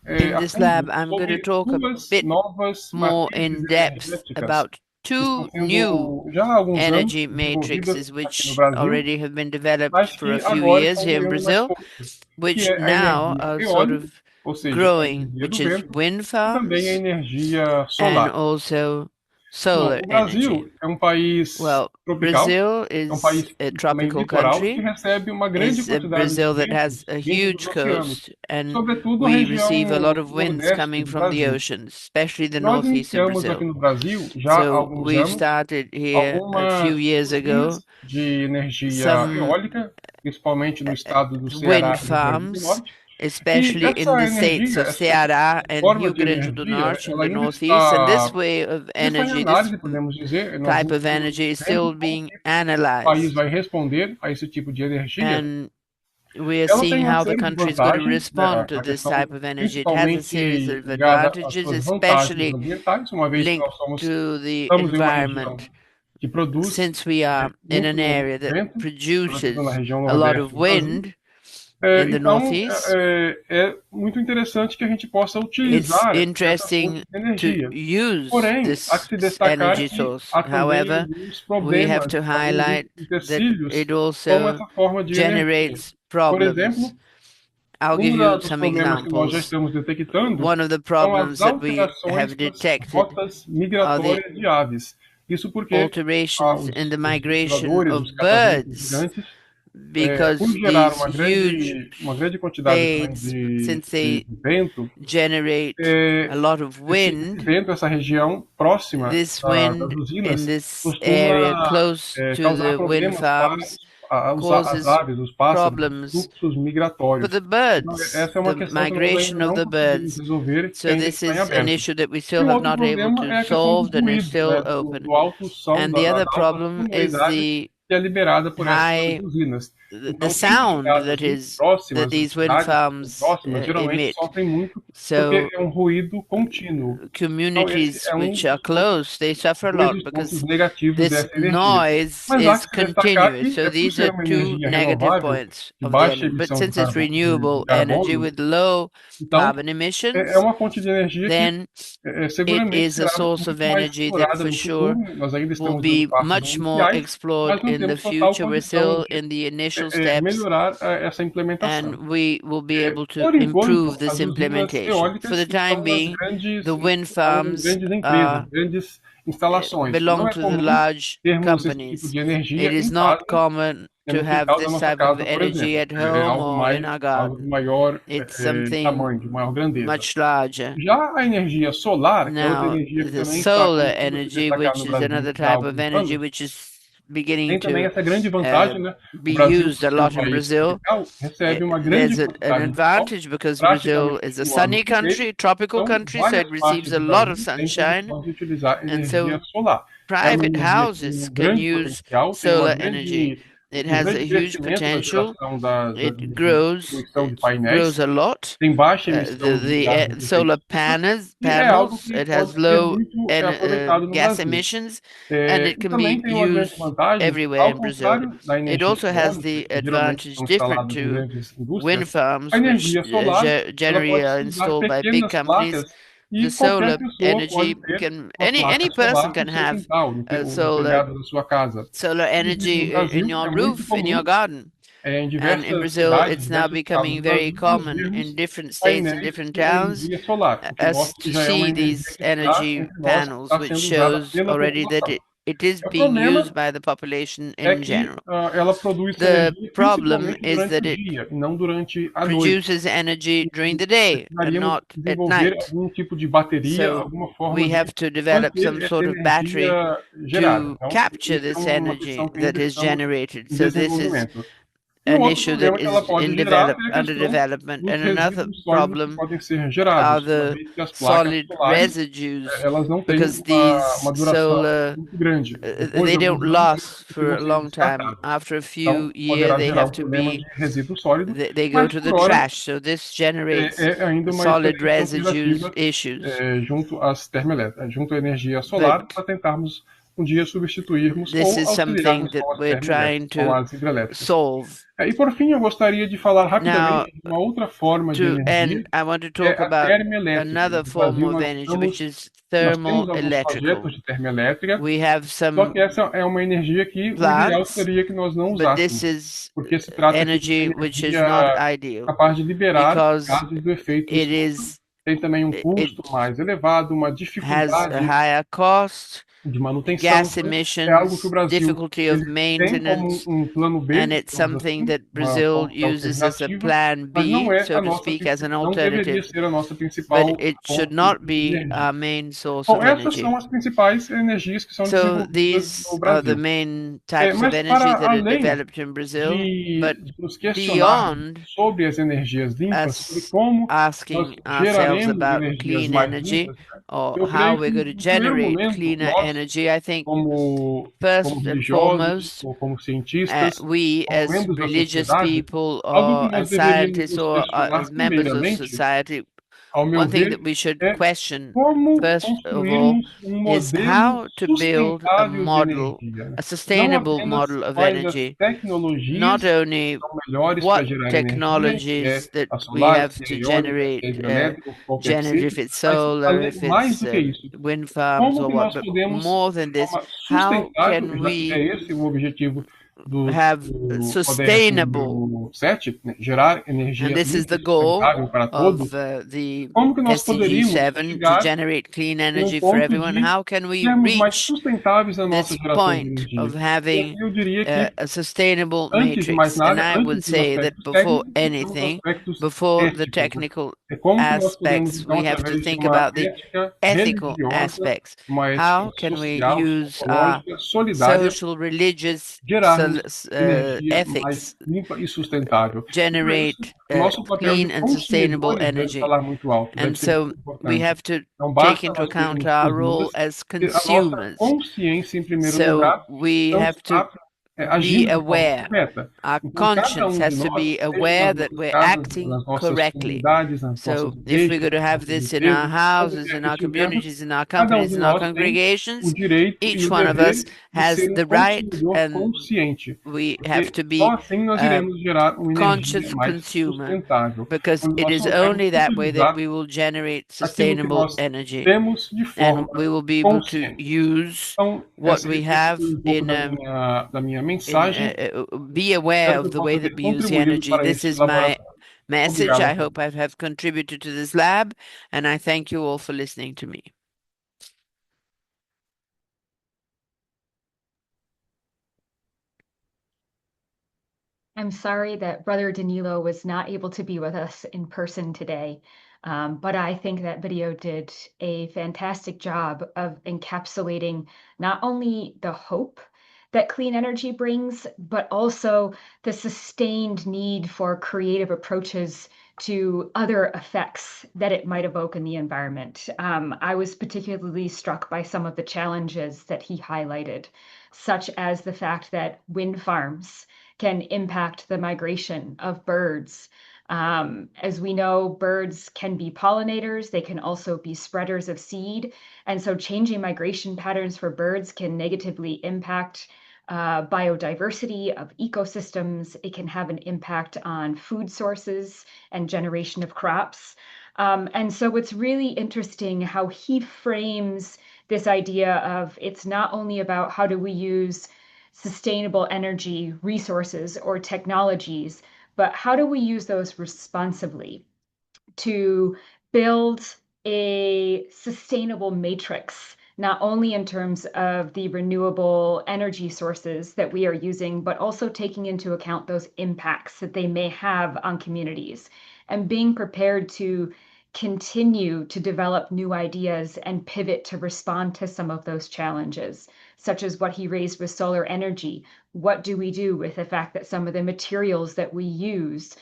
in a this lab, fundo I'm going to sobre talk a duas bit novas more matrizes in depth energéticas about que estão two new sendo já há alguns anos energy desenvolvidas matrices aqui no which Brasil, already have been developed mas for a que few agora years estão here in ganhando mais Brazil, força, que which é a now energia are sort eólica, of ou seja, a growing, energia do which is vento, wind e também a farms energia and solar. also Bom, solar o energy. Brasil é um país Well, tropical, Brazil é um is país a também tropical litoral que country, recebe uma grande is a quantidade de Brazil that has ventos a vindo dos huge oceanos, coast, and sobretudo a we receive a lot região of winds nordeste coming do from the Brasil. oceans, especially the Nós northeast of iniciamos aqui Brazil. no Brasil, já há So alguns we've anos, started here a few algumas years ago usinas de energia some eólica, principalmente no estado do wind Ceará e Rio Grande do farms, Norte. E especially in essa the states energia, of essa Ceará and forma Rio de Grande do energia, Norte in ela the ainda northeast. And this está, way of está em energy, this análise, podemos dizer. Nós type of estamos energy is vendo still como being que o país analyzed. vai responder a esse tipo de energia. And we are Ela seeing tem uma how the série de country is going to vantagens, né, respond to a this questão type of energy. It has a principalmente series of ligada às advantages, suas vantagens especially ambientais, uma vez que linked nós to the estamos em uma região environment, que produz since we are in an muito area that vento, sobretudo na produces região a lot nordeste of do Brasil. wind in the Então, northeast. é muito interessante que a gente possa It's utilizar essa fonte interesting de to energia. use Porém, há que this se destacar energy que source. há também However, alguns we have problemas, to alguns highlight that empecilhos it com also essa forma de energia. generates Por problems. exemplo, I'll give you dos some problemas que nós já examples. estamos detectando One of the são problems as that we alterações have nas detected rotas are the migratórias de aves. Isso porque alterations in the os migration cultivadores, os of catadores birds, gigantes, por because gerar these huge uma grande quantidade também spades, since de they vento, generate a lot of esse wind, vento, essa região próxima this das wind in usinas, this area costuma close to causar the wind problemas para farms as causes aves, os pássaros, os problems fluxos for migratórios. the Então, birds, essa é uma the questão que nós ainda migration of não the conseguimos birds. resolver, que So ainda this está em is an aberto. issue that we E still o have outro not able problema to é a questão solve do and is ruído, né, still open. do alto som, And the da other alta problem is sonoridade que é liberada por essas high usinas. the Então, sound temporadas muito that próximas, these wind cidades muito farms próximas, geralmente emit. sofrem muito porque So é um ruído contínuo. Então, esse communities é which are dos close, they suffer a dois lot dos pontos because negativos this dessa energia. noise Mas há is que se destacar continuous. que, So por these ser are uma two energia negative renovável, points de of the baixa energy. But emissão since it's renewable de energy carbono, with low então carbon é emissions, uma fonte de energia que then it seguramente is a será source of muito mais energy that explorada for no futuro. sure Nós ainda will estamos dando be passos much more iniciais, explored mas não in the temos total future. We're condição still de in the initial steps, melhorar essa implementação. and we will be able to Por enquanto, improve this as usinas implementation. For eólicas the time são as being, grandes, the wind são farms grandes empresas, grandes instalações. Não belong é to the comum large termos esse tipo companies. de energia It is em not casa, common to no have quintal da this nossa type of casa, por energy exemplo. at É home or in our algo de garden. maior It's something tamanho, de maior grandeza. much larger. Já a energia solar, que é outra Now, energia que the também está solar começando a se energy, destacar which no is Brasil another já há type of alguns energy anos, which is beginning tem também to essa grande vantagem, né? O be Brasil, used a por ser um lot in país Brazil. tropical, recebe uma grande There's an quantidade de sol advantage because Brazil praticamente is a o ano sunny inteiro. country, tropical Então, country, so várias it receives partes a do lot Brasil of têm sunshine. condição de utilizar And energia so solar. É uma private energia com houses um can grande use potencial, tem solar energy. It um has a grande huge crescimento na potential. geração It de distribuição de painéis, grows a lot. tem baixa emissão de gases de efeito Solar estufa, e é algo panels, que it has pode ser low muito aproveitado no gas Brasil. emissions, and it E can be também tem uma grande used vantagem, que, everywhere ao in Brazil. contrário da It energia also has eólica, the que geralmente advantage são different instaladas em to grandes wind indústrias, a farms, which energia solar ela generally pode are se usar installed by big pequenas companies. placas The e qualquer solar pessoa pode energy ter can uma placa any person solar no can seu have quintal, no solar telhado da sua casa. Inclusive, no energy in Brasil, é your muito roof in your comum garden. em And in diversas Brazil, cidades, it's now diversos estados do becoming very Brasil, nós common in vemos different states and painéis different com towns energia solar, o que us mostra que to já é uma see energia these que está energy entre nós, que panels, está which sendo usada shows pela already that população. it is O being used problema by the population é in que general. ela produz The energia problem principalmente is durante that o it dia e não durante a noite. produces energy during E the day and precisaríamos not at desenvolver night. algum tipo de bateria, So alguma forma we de have to develop some manter essa sort of battery energia gerada. to Então, capture isso é this uma energy questão que ainda that is estamos generated. em So this is desenvolvimento. E o an outro issue that problema que ela is pode gerar é a under questão development. dos And another resíduos sólidos que problem podem ser are gerados, uma the vez que as placas solid solares residues, elas não têm because these uma duração solar muito grande. Depois they de don't alguns anos, eles last for a costumam ser long time. descartados. After a Então, few years, poderá they gerar have um to problema de be resíduo sólido, they go mas to por the hora trash. So this generates é ainda uma solid excelente residues alternativa issues. junto às termoelétricas, junto à energia solar, But para tentarmos um dia substituirmos this ou is something auxiliarmos that com as we're trying termoelétricas, com to as hidrelétricas. solve. E por fim, eu gostaria de falar Now, rapidamente de uma outra forma de energia, I want to que é talk a about termoelétrica. another No form Brasil, of energy, which is nós temos thermal alguns electrical. projetos de termoelétrica, We have só some que essa é uma energia que o ideal plants, seria que nós não but this usássemos, is porque se trata aqui de uma energy which is not energia ideal capaz de liberar because gases do efeito it estufa. Tem também um custo it mais elevado, uma has a dificuldade higher cost, de manutenção. gas Então, é algo que o emissions, Brasil difficulty of ele tem como maintenance, plano B, and it's digamos something assim, that uma Brazil fonte uses as a alternativa, plan mas não B, é so a to nossa, speak, as an não deveria alternative, ser a nossa but principal it should fonte not de be energia. our main source Bom, of essas energy. são as principais energias que são So desenvolvidas no these are the Brasil. main types of Mas energy para that are além developed in Brazil, but de nos questionarmos beyond sobre as energias limpas, sobre us como nós asking ourselves geraremos about energias clean mais energy limpas, né? or Eu how creio we're que, going to no primeiro generate momento, cleaner nós, energy, I think como first and religiosos foremost, ou como cientistas, we como as membros da religious sociedade, people algo que or nós as deveríamos scientists nos or as questionar members of primeiramente, society, ao meu one thing ver, that we should é question como first of all construirmos um is modelo how to build a sustentável de model, energia, né? a Não sustainable apenas model of quais as energy, not tecnologias only são melhores para what gerar energia, que é technologies that a we solar, have que é to a eólica, que é a generate hidrelétrica, ou qualquer que generate, seja, if it's mas solar, if mais it's do que isso, wind farms como or que what, nós but podemos, more de than this, forma how sustentável, can já que we é esse o objetivo have ODS sustainable, número 7, né, gerar and energia this is limpa the e goal sustentável para todos, of the como que nós SDG poderíamos 7 to chegar generate clean em energy for ponto everyone? de How can we sermos mais reach sustentáveis na nossa this geração de point energia? of E having aqui eu diria que, a sustainable antes de mais matrix? And nada, I would antes dos say that aspectos before técnicos, estão os anything, aspectos before the éticos, né? technical É como que nós podemos, aspects, então, we have to através de think uma about the ética ethical religiosa, aspects. uma ética How can we social, use our ecológica, solidária, social, religious gerarmos energia mais ethics, limpa e sustentável. E para isso, generate o nosso papel de clean and sustainable consumidores deve energy? falar muito alto, deve And ser muito so we importante. have to Não take basta into nós account termos our role usinas, as ter a nossa consumers. consciência, em primeiro So lugar, we estamos have to be agindo de forma aware. correta. Our Então, cada conscience de has to nós, be seja aware nas that nossas we're casas, acting nas nossas correctly. comunidades, nas So nossas if we're igrejas, going to nas have nossas this in our empresas, onde houses, quer in que our estivermos, communities, in our cada companies, de in our nós tem o congregations, direito e each o one of us dever de has ser um the right consumidor and consciente, we have porque to só be assim nós a iremos gerar uma energia conscious mais consumer, sustentável, because onde it nós is soubermos only that way that utilizar we will generate aquilo que sustainable nós energy temos de and forma we will be able to consciente. use Então, what we esse have foi um pouco da minha mensagem. be aware Espero que of eu the possa way that ter we use the contribuído energy. para This este is my laboratório. message. Obrigado a I todos. hope I have contributed to this lab, and I thank you all for listening to me. I'm sorry that Brother Danilo was not able to be with us in person today, but I think that video did a fantastic job of encapsulating not only the hope that clean energy brings, but also the sustained need for creative approaches to other effects that it might evoke in the environment. I was particularly struck by some of the challenges that he highlighted, such as the fact that wind farms can impact the migration of birds. As we know, birds can be pollinators, they can also be spreaders of seed. And so changing migration patterns for birds can negatively impact biodiversity of ecosystems. It can have an impact on food sources and generation of crops. And so it's really interesting how he frames this idea of it's not only about how do we use sustainable energy resources or technologies, but how do we use those responsibly to build a sustainable matrix, not only in terms of the renewable energy sources that we are using, but also taking into account those impacts that they may have on communities and being prepared to continue to develop new ideas and pivot to respond to some of those challenges, such as what he raised with solar energy. What do we do with the fact that some of the materials that we use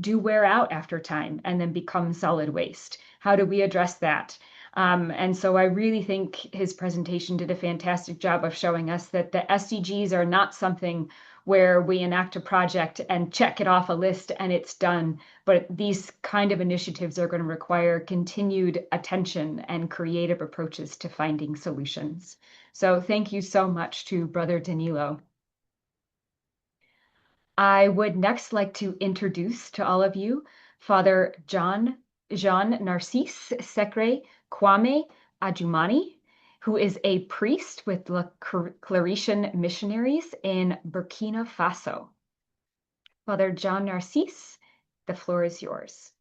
do wear out after time and then become solid waste? How do we address that? And so I really think his presentation did a fantastic job of showing us that the SDGs are not something where we enact a project and check it off a list and it's done. But these kind of initiatives are going to require continued attention and creative approaches to finding solutions. So thank you so much to Brother Danilo. I would next like to introduce to all of you Father Jean Narcisse Sekre Kwame Adjumani, who is a priest with the Claretian Missionaries in Burkina Faso. Father Jean Narcisse, the floor is yours.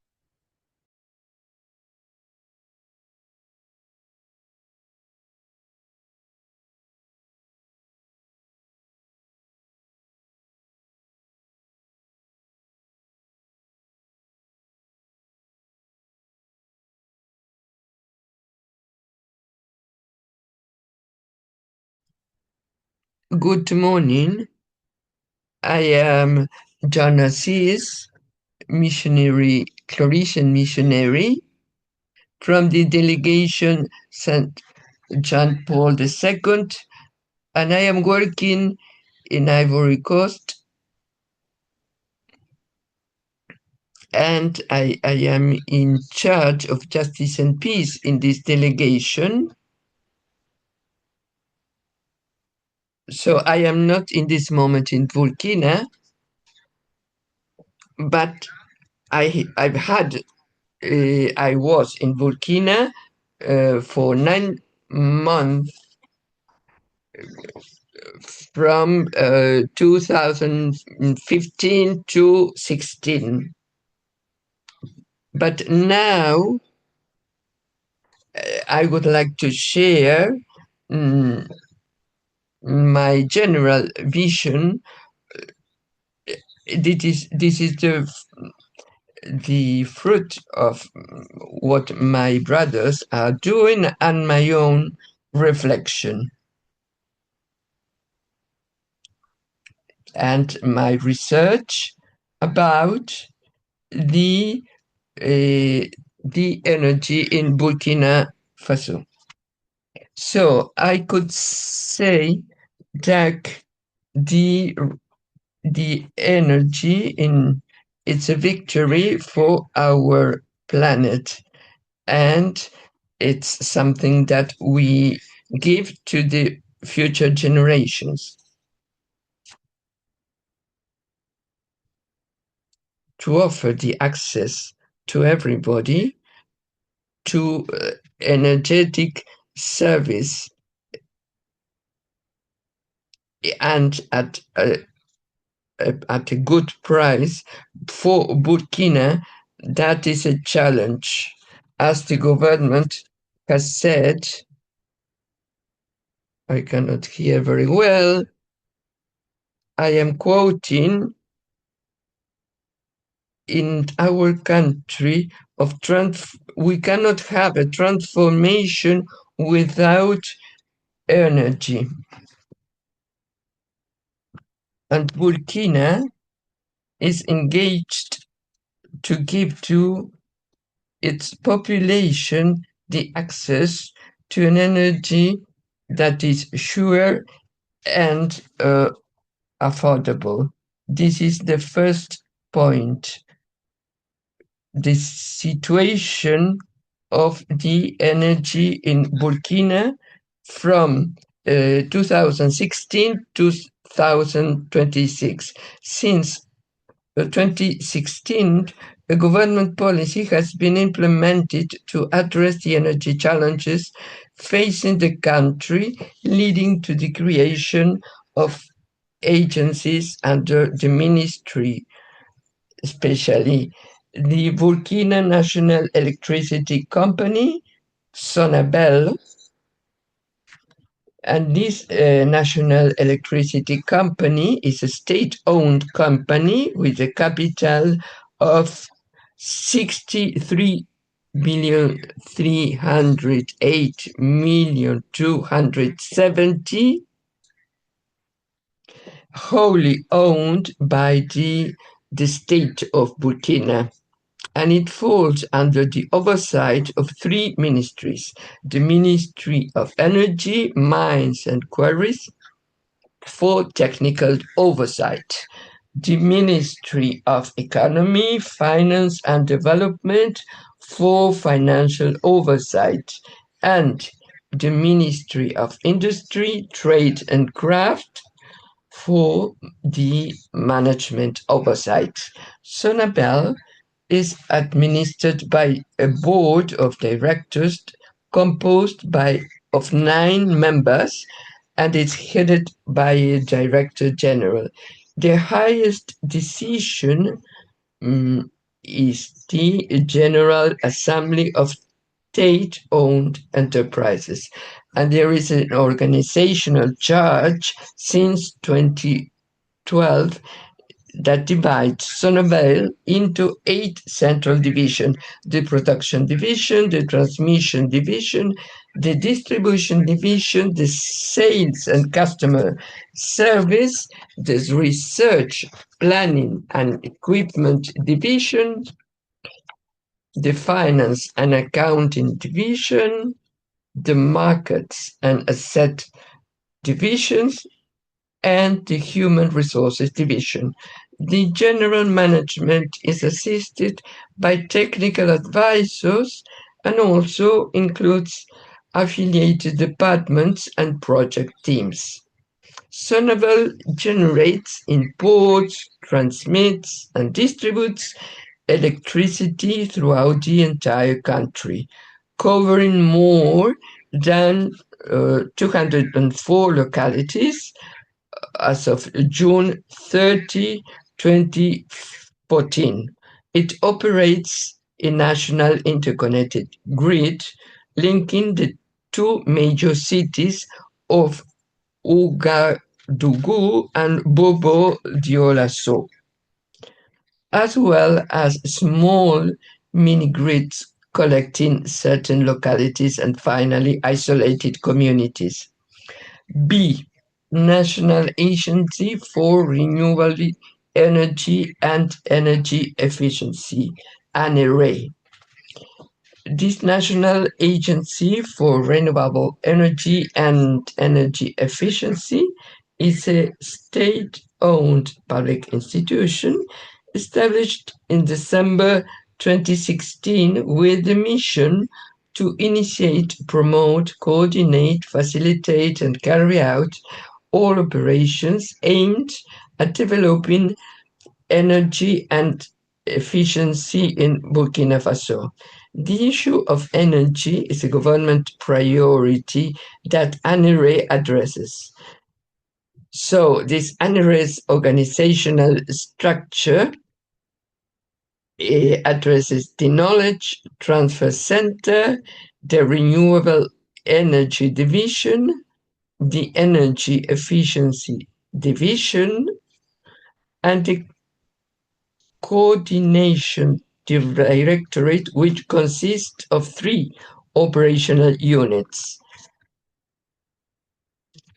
Good morning. I am John Assis, missionary, Claretian missionary from the delegation St. John Paul II, and I am working in Ivory Coast, and I am in charge of justice and peace in this delegation. So I am not in this moment in Burkina, but I was in Burkina for 9 months from 2015 to 16. But now I would like to share my general vision. This is the fruit of what my brothers are doing and my own reflection. And my research about the energy in Burkina Faso. So I could say that the energy it's a victory for our planet, and it's something that we give to the future generations. To offer the access to everybody to energetic service and at a good price for Burkina, that is a challenge. As the government has said, I cannot hear very well, I am quoting, in our country we cannot have a transformation without energy. And Burkina is engaged to give to its population the access to an energy that is sure and affordable. This is the first point. The situation of the energy in Burkina from 2016 to 2026. Since 2016, a government policy has been implemented to address the energy challenges facing the country, leading to the creation of agencies under the ministry, especially the Burkina National Electricity Company, Sonabel. And this National Electricity Company is a state-owned company with a capital of 63,308,270, wholly owned by the state of Burkina. And it falls under the oversight of three ministries: the Ministry of Energy, Mines and Quarries, for technical oversight; the Ministry of Economy, Finance and Development, for financial oversight; and the Ministry of Industry, Trade and Craft, for the management oversight. Sonabel is administered by a board of directors composed of 9 members, and it's headed by a director general. The highest decision is the General Assembly of State-Owned Enterprises, and there is an organizational chart since 2012 that divides Sonabel into 8 central divisions: the production division, the transmission division, the distribution division, the sales and customer service, the research, planning and equipment division, the finance and accounting division, the markets and asset divisions, and the Human Resources Division. The general management is assisted by technical advisors and also includes affiliated departments and project teams. Sonabel generates, imports, transmits, and distributes electricity throughout the entire country, covering more than 204 localities as of June 30, 2014. It operates a national interconnected grid linking the two major cities of Ouagadougou and Bobo Dioulasso, as well as small mini-grids collecting certain localities and finally isolated communities. B. National Agency for Renewable Energy and Energy Efficiency, NRA. This National Agency for Renewable Energy and Energy Efficiency is a state-owned public institution established in December 2016 with the mission to initiate, promote, coordinate, facilitate, and carry out all operations aimed at developing energy and efficiency in Burkina Faso. The issue of energy is a government priority that ANIRE addresses. So this ANIRE's organizational structure addresses the Knowledge Transfer Center, the Renewable Energy Division, the Energy Efficiency Division, and the Coordination Directorate, which consists of 3 operational units.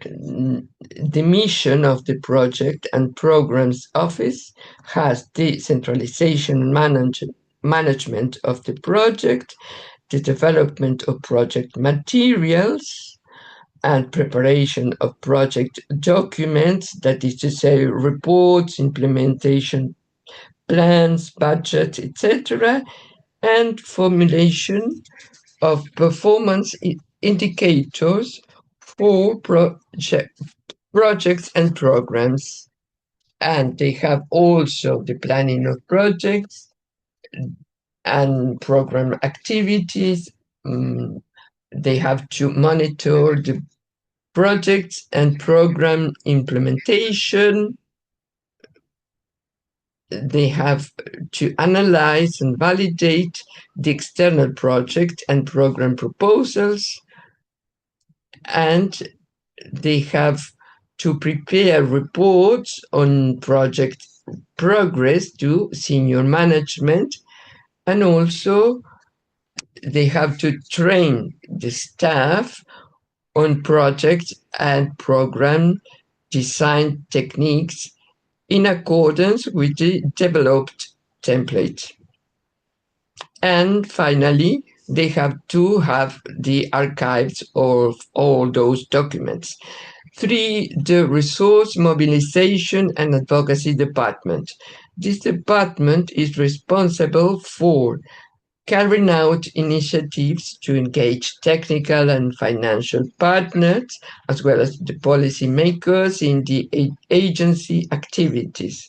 The mission of the Project and Programs Office has the centralization and management of the project, the development of project materials, and preparation of project documents, that is to say, reports, implementation plans, budget, etc., and formulation of performance indicators for projects and programs. And they have also the planning of projects and program activities. They have to monitor the projects and program implementation. They have to analyze and validate the external project and program proposals, and they have to prepare reports on project progress to senior management, and also they have to train the staff on project and program design techniques in accordance with the developed template. And finally, they have to have the archives of all those documents. 3, the Resource Mobilization and Advocacy Department. This department is responsible for carrying out initiatives to engage technical and financial partners, as well as the policymakers in the agency activities.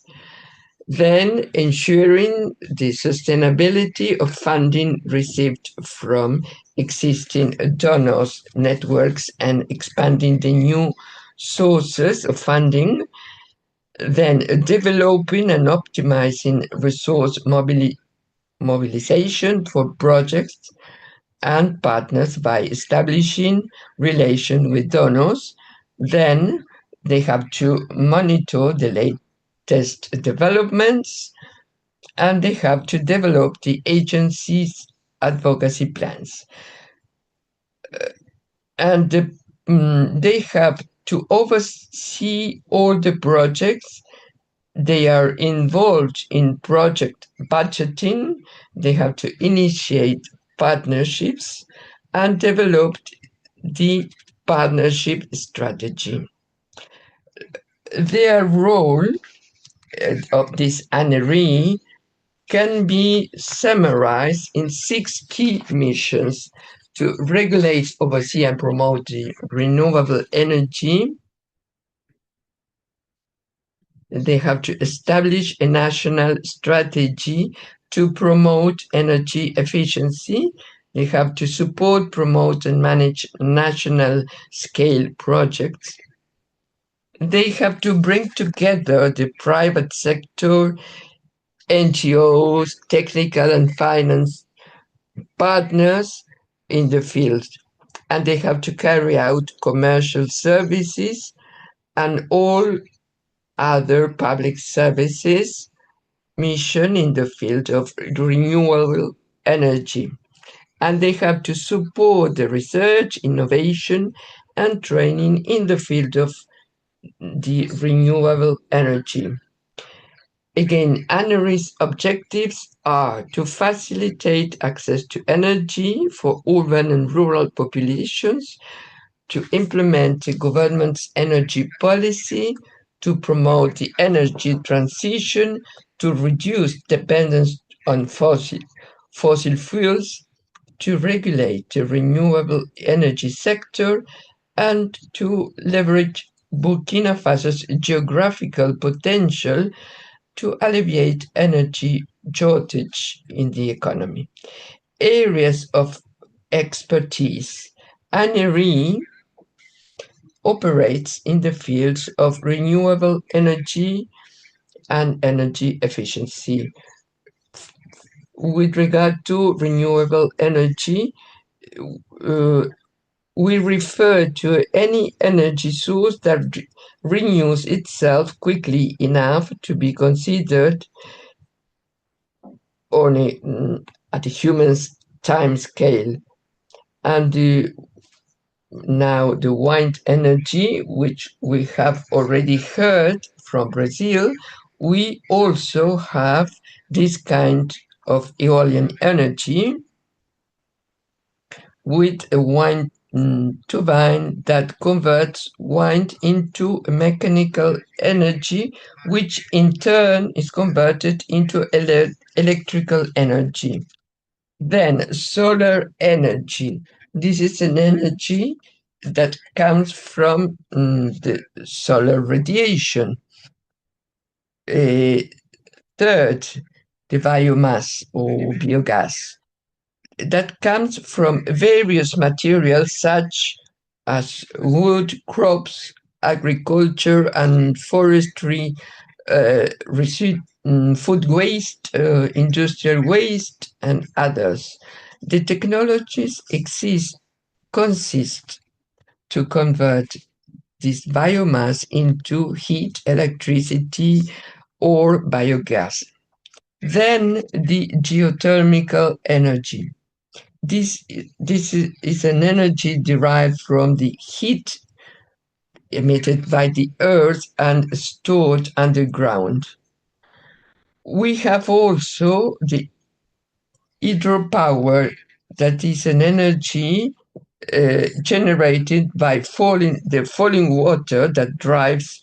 Then ensuring the sustainability of funding received from existing donors networks and expanding the new sources of funding. Then developing and optimizing resource mobilization for projects and partners by establishing relations with donors. Then they have to monitor the latest developments, and they have to develop the agency's advocacy plans. And they have to oversee all the projects. They are involved in project budgeting. They have to initiate partnerships and develop the partnership strategy. Their role of this ANRE can be summarized in 6 key missions: to regulate, oversee, and promote the renewable energy. They have to establish a national strategy to promote energy efficiency. They have to support, promote, and manage national scale projects. They have to bring together the private sector, NGOs, technical and finance partners in the field, and they have to carry out commercial services and all other public services mission in the field of renewable energy. And they have to support the research, innovation, and training in the field of the renewable energy. Again, ANERI's objectives are to facilitate access to energy for urban and rural populations, to implement the government's energy policy, to promote the energy transition, to reduce dependence on fossil fuels, to regulate the renewable energy sector, and to leverage Burkina Faso's geographical potential to alleviate energy shortage in the economy. Areas of expertise. ANERI operates in the fields of renewable energy and energy efficiency. With regard to renewable energy, we refer to any energy source that renews itself quickly enough to be considered at a human's time scale. And now the wind energy, which we have already heard from Brazil, we also have this kind of Aeolian energy with a wind turbine that converts wind into mechanical energy, which in turn is converted into electrical energy. Then solar energy. This is an energy that comes from the solar radiation. Third, the biomass or biogas. That comes from various materials such as wood, crops, agriculture and forestry, food waste, industrial waste, and others. The technologies consist to convert this biomass into heat, electricity, or biogas. Then the geothermal energy. This is an energy derived from the heat emitted by the earth and stored underground. We have also the hydropower, that is an energy generated by the falling water that drives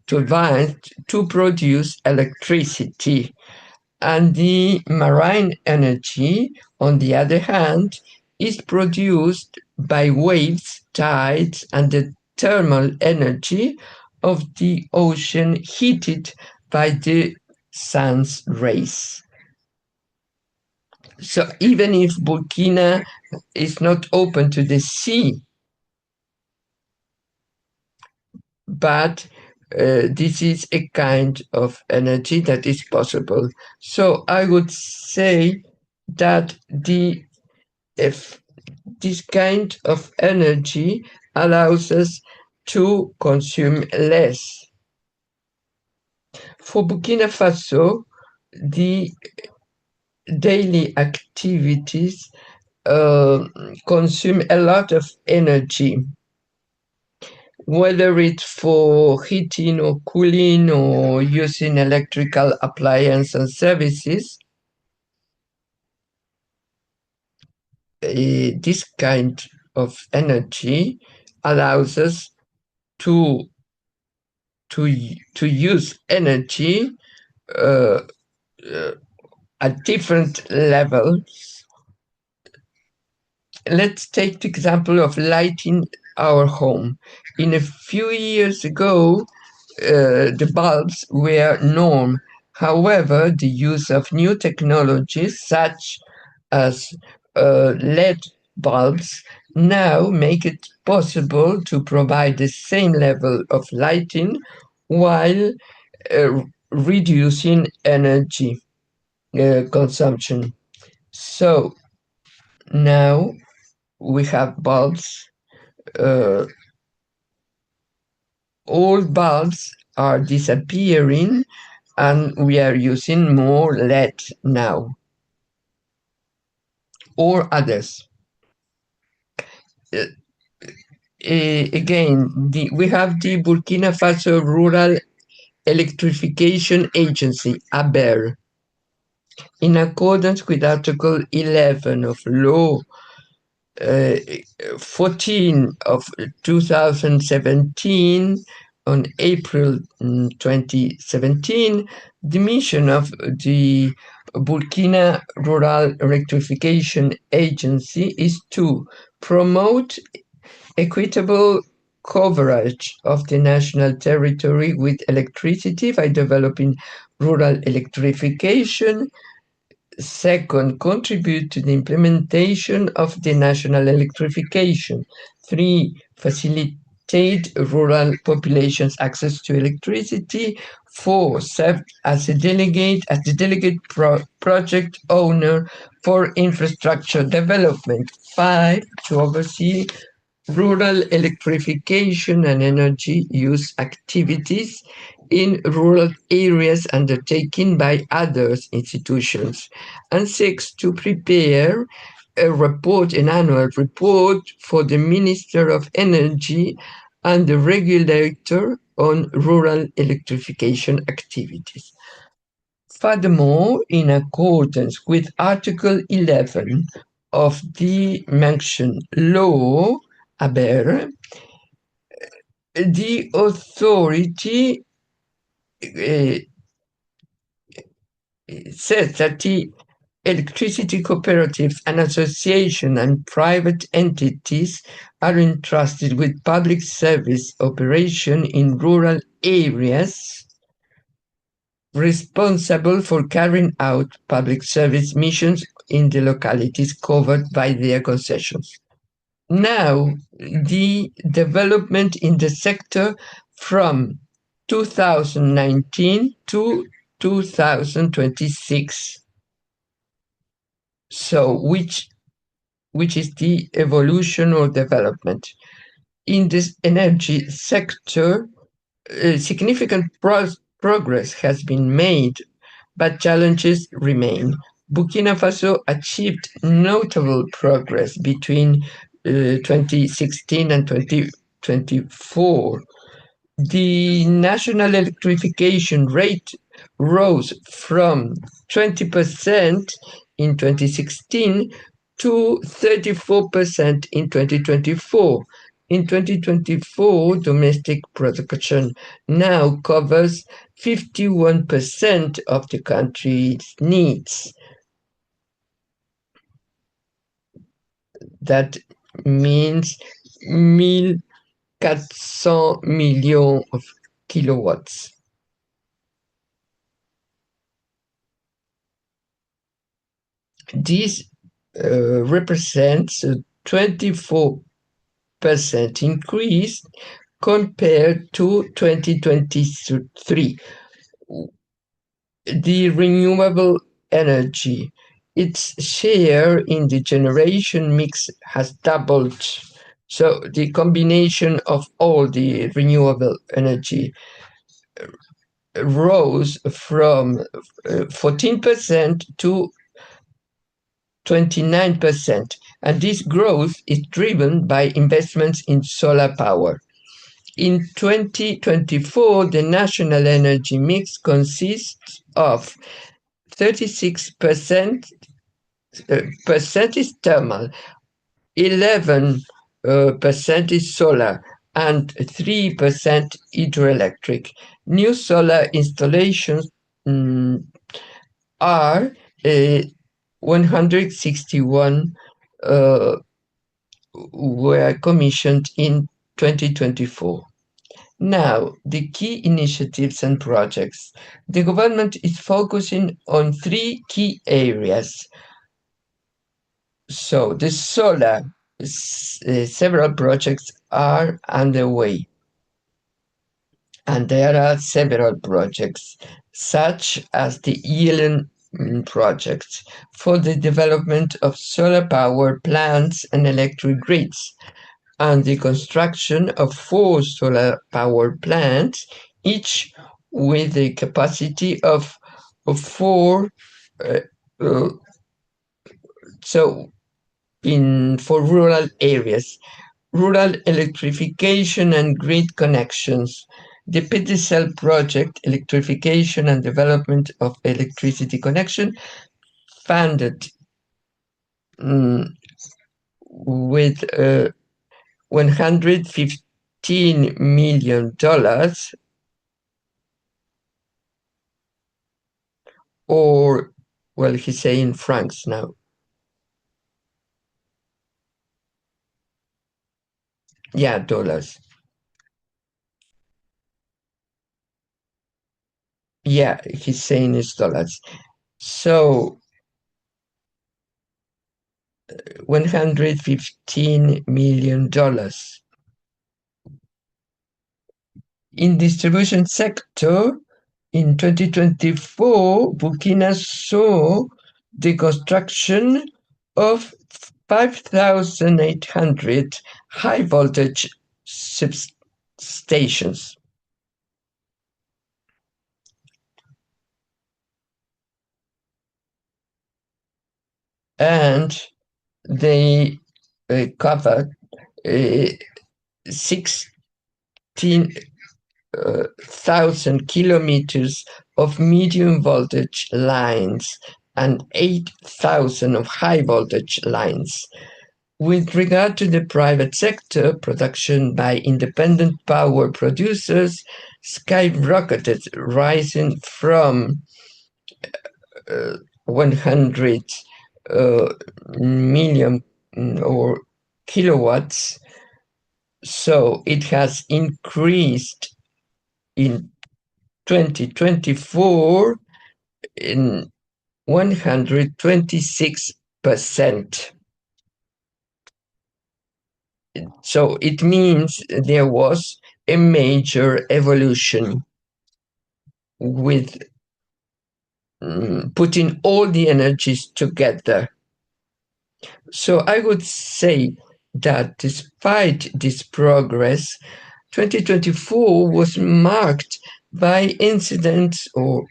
turbines to produce electricity. And the marine energy, on the other hand, is produced by waves, tides, and the thermal energy of the ocean heated by the sun's rays. So even if Burkina is not open to the sea, but this is a kind of energy that is possible. So I would say that if this kind of energy allows us to consume less. For Burkina Faso, the daily activities consume a lot of energy, whether it's for heating or cooling or using electrical appliances and services. This kind of energy allows us to use energy at different levels. Let's take the example of lighting our home. In a few years ago, the bulbs were norm. However, the use of new technologies such as LED bulbs now make it possible to provide the same level of lighting while reducing energy consumption. So now we have bulbs. Old bulbs are disappearing and we are using more LED now or others. Again, we have the Burkina Faso Rural Electrification Agency, ABER. In accordance with Article 11 of Law 14 of 2017, on April 2017, the mission of the Burkina Rural Electrification Agency is to promote equitable coverage of the national territory with electricity by developing rural electrification. Second, contribute to the implementation of the national electrification. 3, facilitate rural populations' access to electricity. 4, serve as the delegate project owner for infrastructure development. 5, to oversee rural electrification and energy use activities in rural areas undertaken by other institutions. And 6, to prepare an annual report for the Minister of Energy and the regulator on rural electrification activities. Furthermore, in accordance with Article 11 of the mentioned law, ABER, the authority says that the electricity cooperatives and associations and private entities are entrusted with public service operation in rural areas, responsible for carrying out public service missions in the localities covered by their concessions. Now, the development in the sector from 2019 to 2026. So, which is the evolution or development? In this energy sector, significant progress has been made, but challenges remain. Burkina Faso achieved notable progress between 2016 and 2024. The national electrification rate rose from 20% in 2016 to 34% in 2024. In 2024, domestic production now covers 51% of the country's needs. That means 1,400 millions of kilowatts. This represents a 24% increase compared to 2023. The renewable energy, its share in the generation mix has doubled. So the combination of all the renewable energy rose from 14% to 29%, and this growth is driven by investments in solar power. In 2024, the national energy mix consists of 36% is thermal, 11% is solar, and 3% hydroelectric. New solar installations are 161 were commissioned in 2024. Now, the key initiatives and projects. The government is focusing on 3 key areas: So the solar, several projects are underway. And there are several projects, such as the ELN project for the development of solar power plants and electric grids, and the construction of 4 solar power plants, each with a capacity of 4 for rural areas, rural electrification and grid connections. The PDCEL project, electrification and development of electricity connection, funded with $115 million, or, well, he's saying francs now. Yeah, dollars. Yeah, he's saying it's dollars. So $115 million. In distribution sector, in 2024, Burkina saw the construction of 5,800 high voltage substations. And they covered 16,000 kilometers of medium voltage lines and 8,000 of high voltage lines. With regard to the private sector, production by independent power producers skyrocketed, rising from 100 million or kilowatts. So it has increased in 2024 in 126%. So it means there was a major evolution with putting all the energies together. So I would say that despite this progress, 2024 was marked by incidents on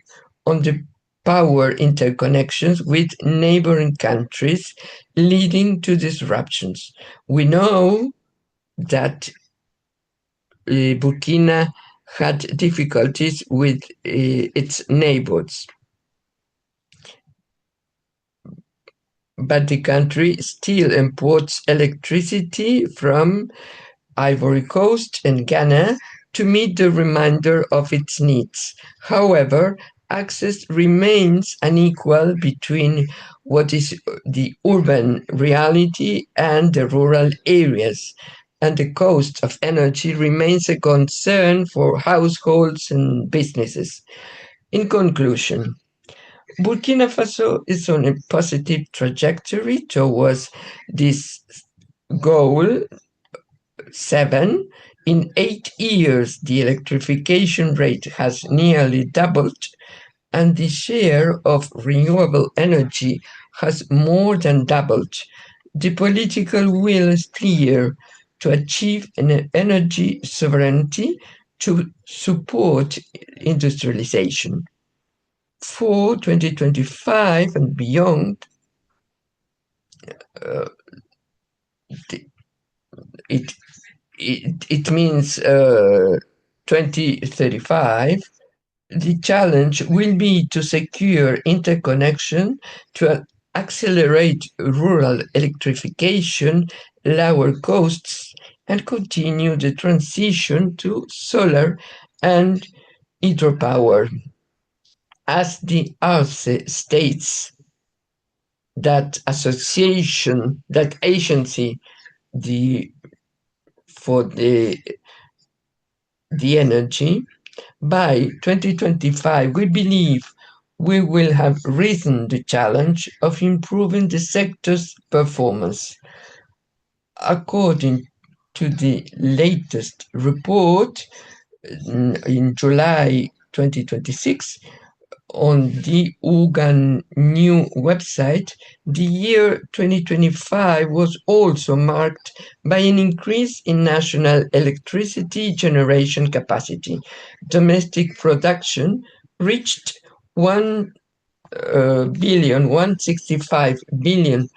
the power interconnections with neighboring countries, leading to disruptions. We know that Burkina had difficulties with its neighbors, but the country still imports electricity from Ivory Coast and Ghana to meet the remainder of its needs. However, access remains unequal between what is the urban reality and the rural areas, and the cost of energy remains a concern for households and businesses. In conclusion, Burkina Faso is on a positive trajectory towards this goal 7. In 8 years, the electrification rate has nearly doubled, and the share of renewable energy has more than doubled. The political will is clear to achieve an energy sovereignty to support industrialization. For 2025 and beyond, it means 2035, the challenge will be to secure interconnection to accelerate rural electrification, lower costs, and continue the transition to solar and hydropower. As the ARCE states, that agency for the energy, by 2025, we believe we will have risen the challenge of improving the sector's performance. According to the latest report in July 2026, on the UGAN new website, the year 2025 was also marked by an increase in national electricity generation capacity. Domestic production reached 165 billion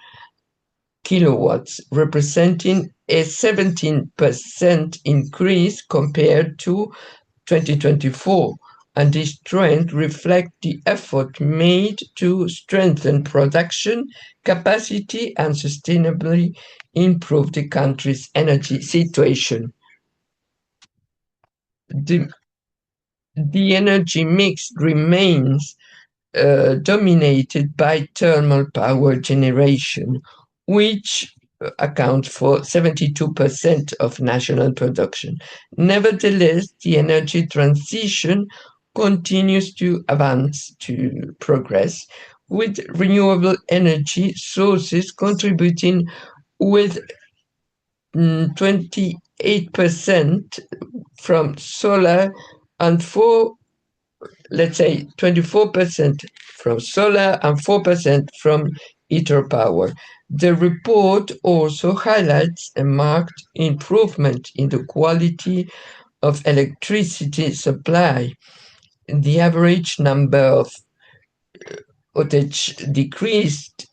kilowatts, representing a 17% increase compared to 2024, and this trend reflects the effort made to strengthen production capacity and sustainably improve the country's energy situation. The energy mix remains dominated by thermal power generation, which accounts for 72% of national production. Nevertheless, the energy transition continues to advance, to progress, with renewable energy sources contributing with 28% from solar and 24% from solar and 4% from hydropower. The report also highlights a marked improvement in the quality of electricity supply. The average number of outage decreased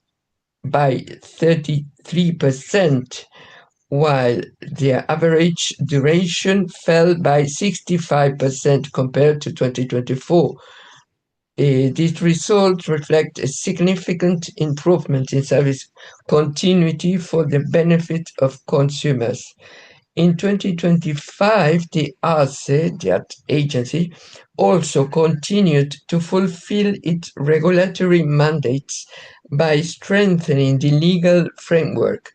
by 33%, while the average duration fell by 65% compared to 2024. These results reflect a significant improvement in service continuity for the benefit of consumers. In 2025, the ARCE, that agency, also continued to fulfill its regulatory mandates by strengthening the legal framework,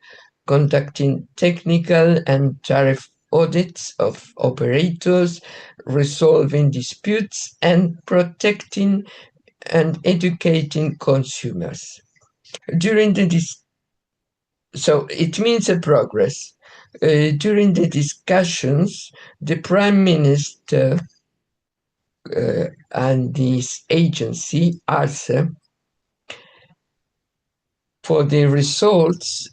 conducting technical and tariff audits of operators, resolving disputes, and protecting and educating consumers. So it means a progress. During the discussions, the Prime Minister and this agency, ARCE, for the results,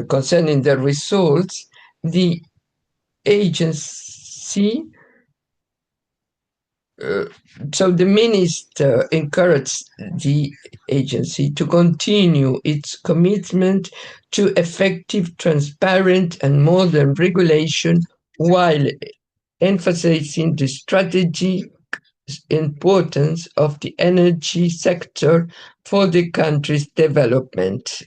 concerning the results, the agency, so the minister encouraged the agency to continue its commitment to effective, transparent, and modern regulation while emphasizing the strategic importance of the energy sector for the country's development.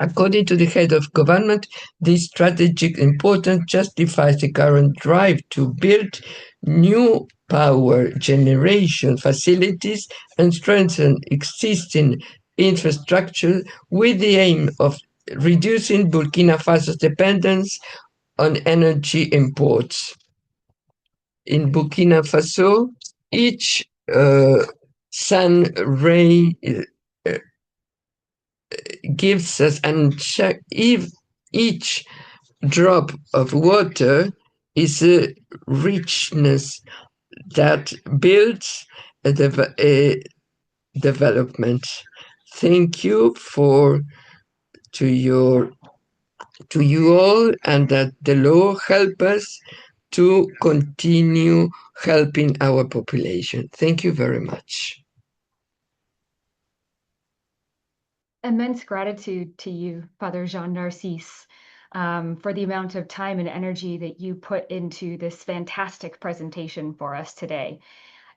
According to the head of government, this strategic importance justifies the current drive to build new power generation facilities and strengthen existing infrastructure with the aim of reducing Burkina Faso's dependence on energy imports. In Burkina Faso, each sun ray gives us, and if each drop of water is a richness that builds a development. Thank you to you all, and that the Lord help us to continue helping our population. Thank you very much. Immense gratitude to you, Father Jean Narcisse, for the amount of time and energy that you put into this fantastic presentation for us today.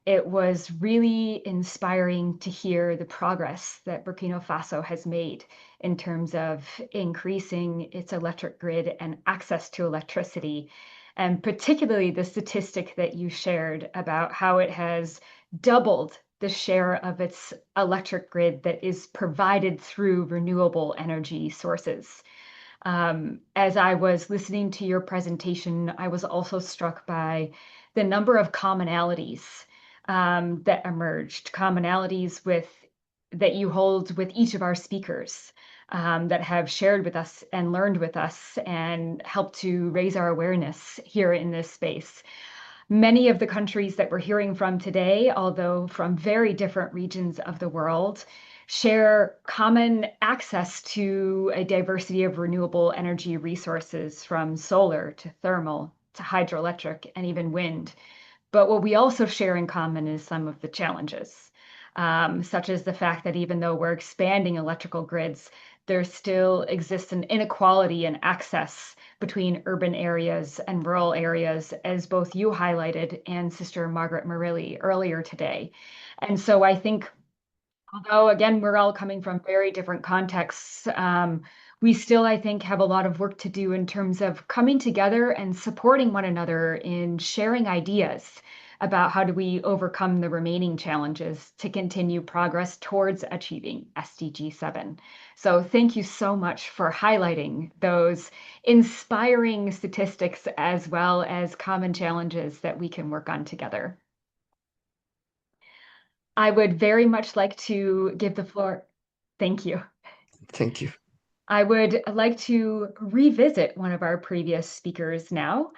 It was really inspiring to hear the progress that Burkina Faso has made in terms of increasing its electric grid and access to electricity, and particularly the statistic that you shared about how it has doubled the share of its electric grid that is provided through renewable energy sources. As I was listening to your presentation, I was also struck by the number of commonalities that emerged, commonalities that you hold with each of our speakers, that have shared with us and learned with us and helped to raise our awareness here in this space. Many of the countries that we're hearing from today, although from very different regions of the world, share common access to a diversity of renewable energy resources, from solar to thermal to hydroelectric and even wind. But what we also share in common is some of the challenges, such as the fact that even though we're expanding electrical grids, there still exists an inequality in access between urban areas and rural areas, as both you highlighted and Sister Margaret Murilli earlier today. And so I think, although again, we're all coming from very different contexts, we still, I think, have a lot of work to do in terms of coming together and supporting one another in sharing ideas about how do we overcome the remaining challenges to continue progress towards achieving SDG 7. So thank you so much for highlighting those inspiring statistics as well as common challenges that we can work on together. I would very much like to give the floor. Thank you. Thank you. I would like to revisit one of our previous speakers now.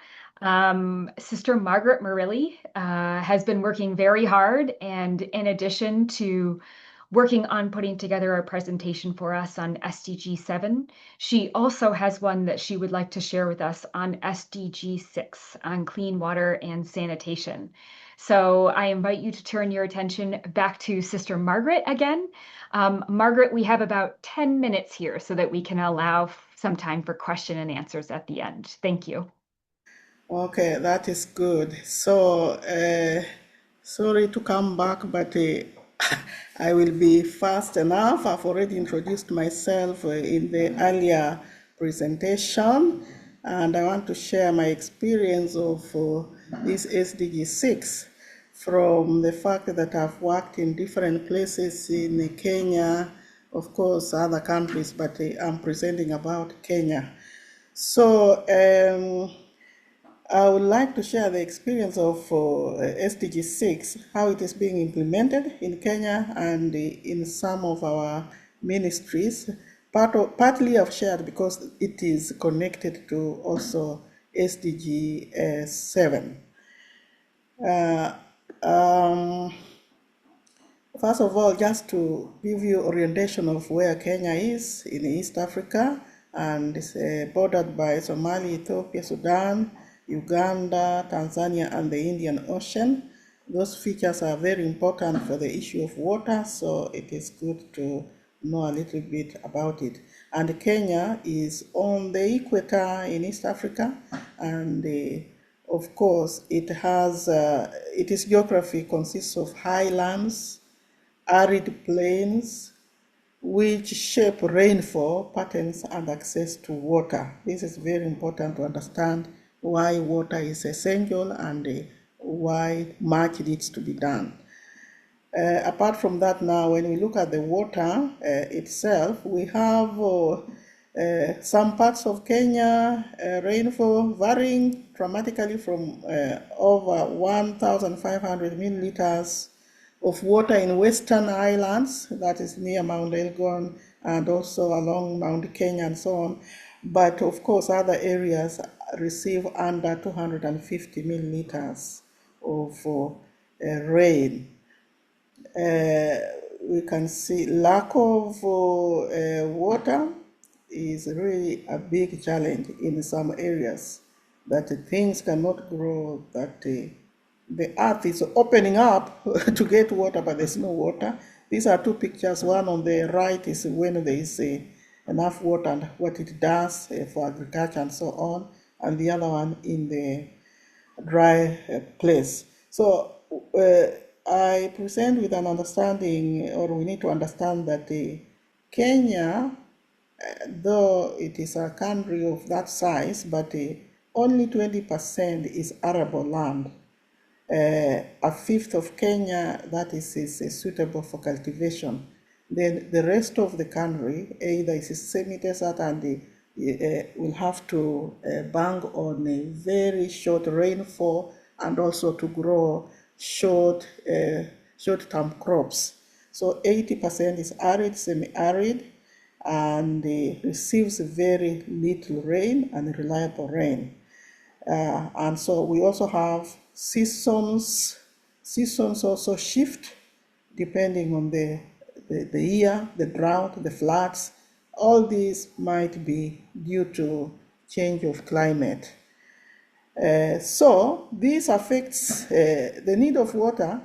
Sister Margaret Murilli has been working very hard, and in addition to working on putting together a presentation for us on SDG 7, she also has one that she would like to share with us on SDG 6, on clean water and sanitation. So I invite you to turn your attention back to Sister Margaret again. Margaret, we have about 10 minutes here so that we can allow some time for question and answers at the end. Thank you. Okay, that is good. So, sorry to come back, but I will be fast enough. I've already introduced myself in the earlier presentation, and I want to share my experience of this SDG 6 from the fact that I've worked in different places in Kenya, of course, other countries, but I'm presenting about Kenya. So, I would like to share the experience of SDG 6, how it is being implemented in Kenya and in some of our ministries. Partly I've shared because it is connected to also SDG 7. First of all, just to give you orientation of where Kenya is in East Africa, and it's bordered by Somalia, Ethiopia, Sudan, Uganda, Tanzania, and the Indian Ocean. Those features are very important for the issue of water, so it is good to know a little bit about it. And Kenya is on the equator in East Africa, and of course, its geography consists of highlands, arid plains, which shape rainfall patterns and access to water. This is very important to understand why water is essential and why much needs to be done. Apart from that, now when we look at the water itself, we have some parts of Kenya rainfall varying dramatically from over 1,500 milliliters of water in western highlands, that is near Mount Elgon and also along Mount Kenya and so on. But of course, other areas receive under 250 milliliters of rain. We can see lack of water is really a big challenge in some areas, that things cannot grow, that the earth is opening up to get water, but there's no water. These are two pictures. One on the right is when there is enough water and what it does for agriculture and so on, and the other one in the dry place. So I present with an understanding, or we need to understand that Kenya, though it is a country of that size, but only 20% is arable land. A fifth of Kenya, that is suitable for cultivation. Then the rest of the country, either is semi-desert and will have to bank on a very short rainfall and also to grow short-term crops. So 80% is arid, semi-arid, and receives very little rain and reliable rain. And so we also have seasons. Seasons also shift depending on the year, the drought, the floods. All these might be due to change of climate. So this affects the need of water,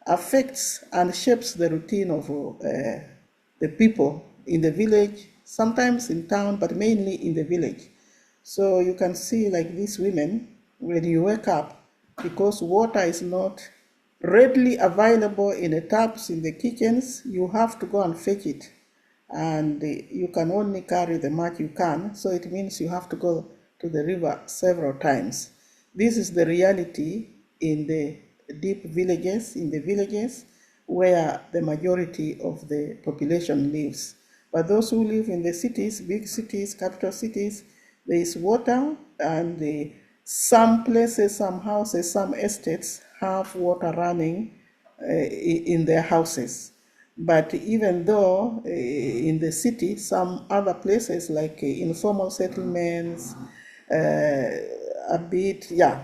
affects and shapes the routine of the people in the village, sometimes in town, but mainly in the village. So you can see, like these women, when you wake up, because water is not readily available in the taps in the kitchens, you have to go and fetch it. And you can only carry the much you can, so it means you have to go to the river several times. This is the reality in the deep villages, where the majority of the population lives. But those who live in the cities, big cities, capital cities, there is water, and some places, some houses, some estates have water running in their houses. But even though in the city, some other places like informal settlements,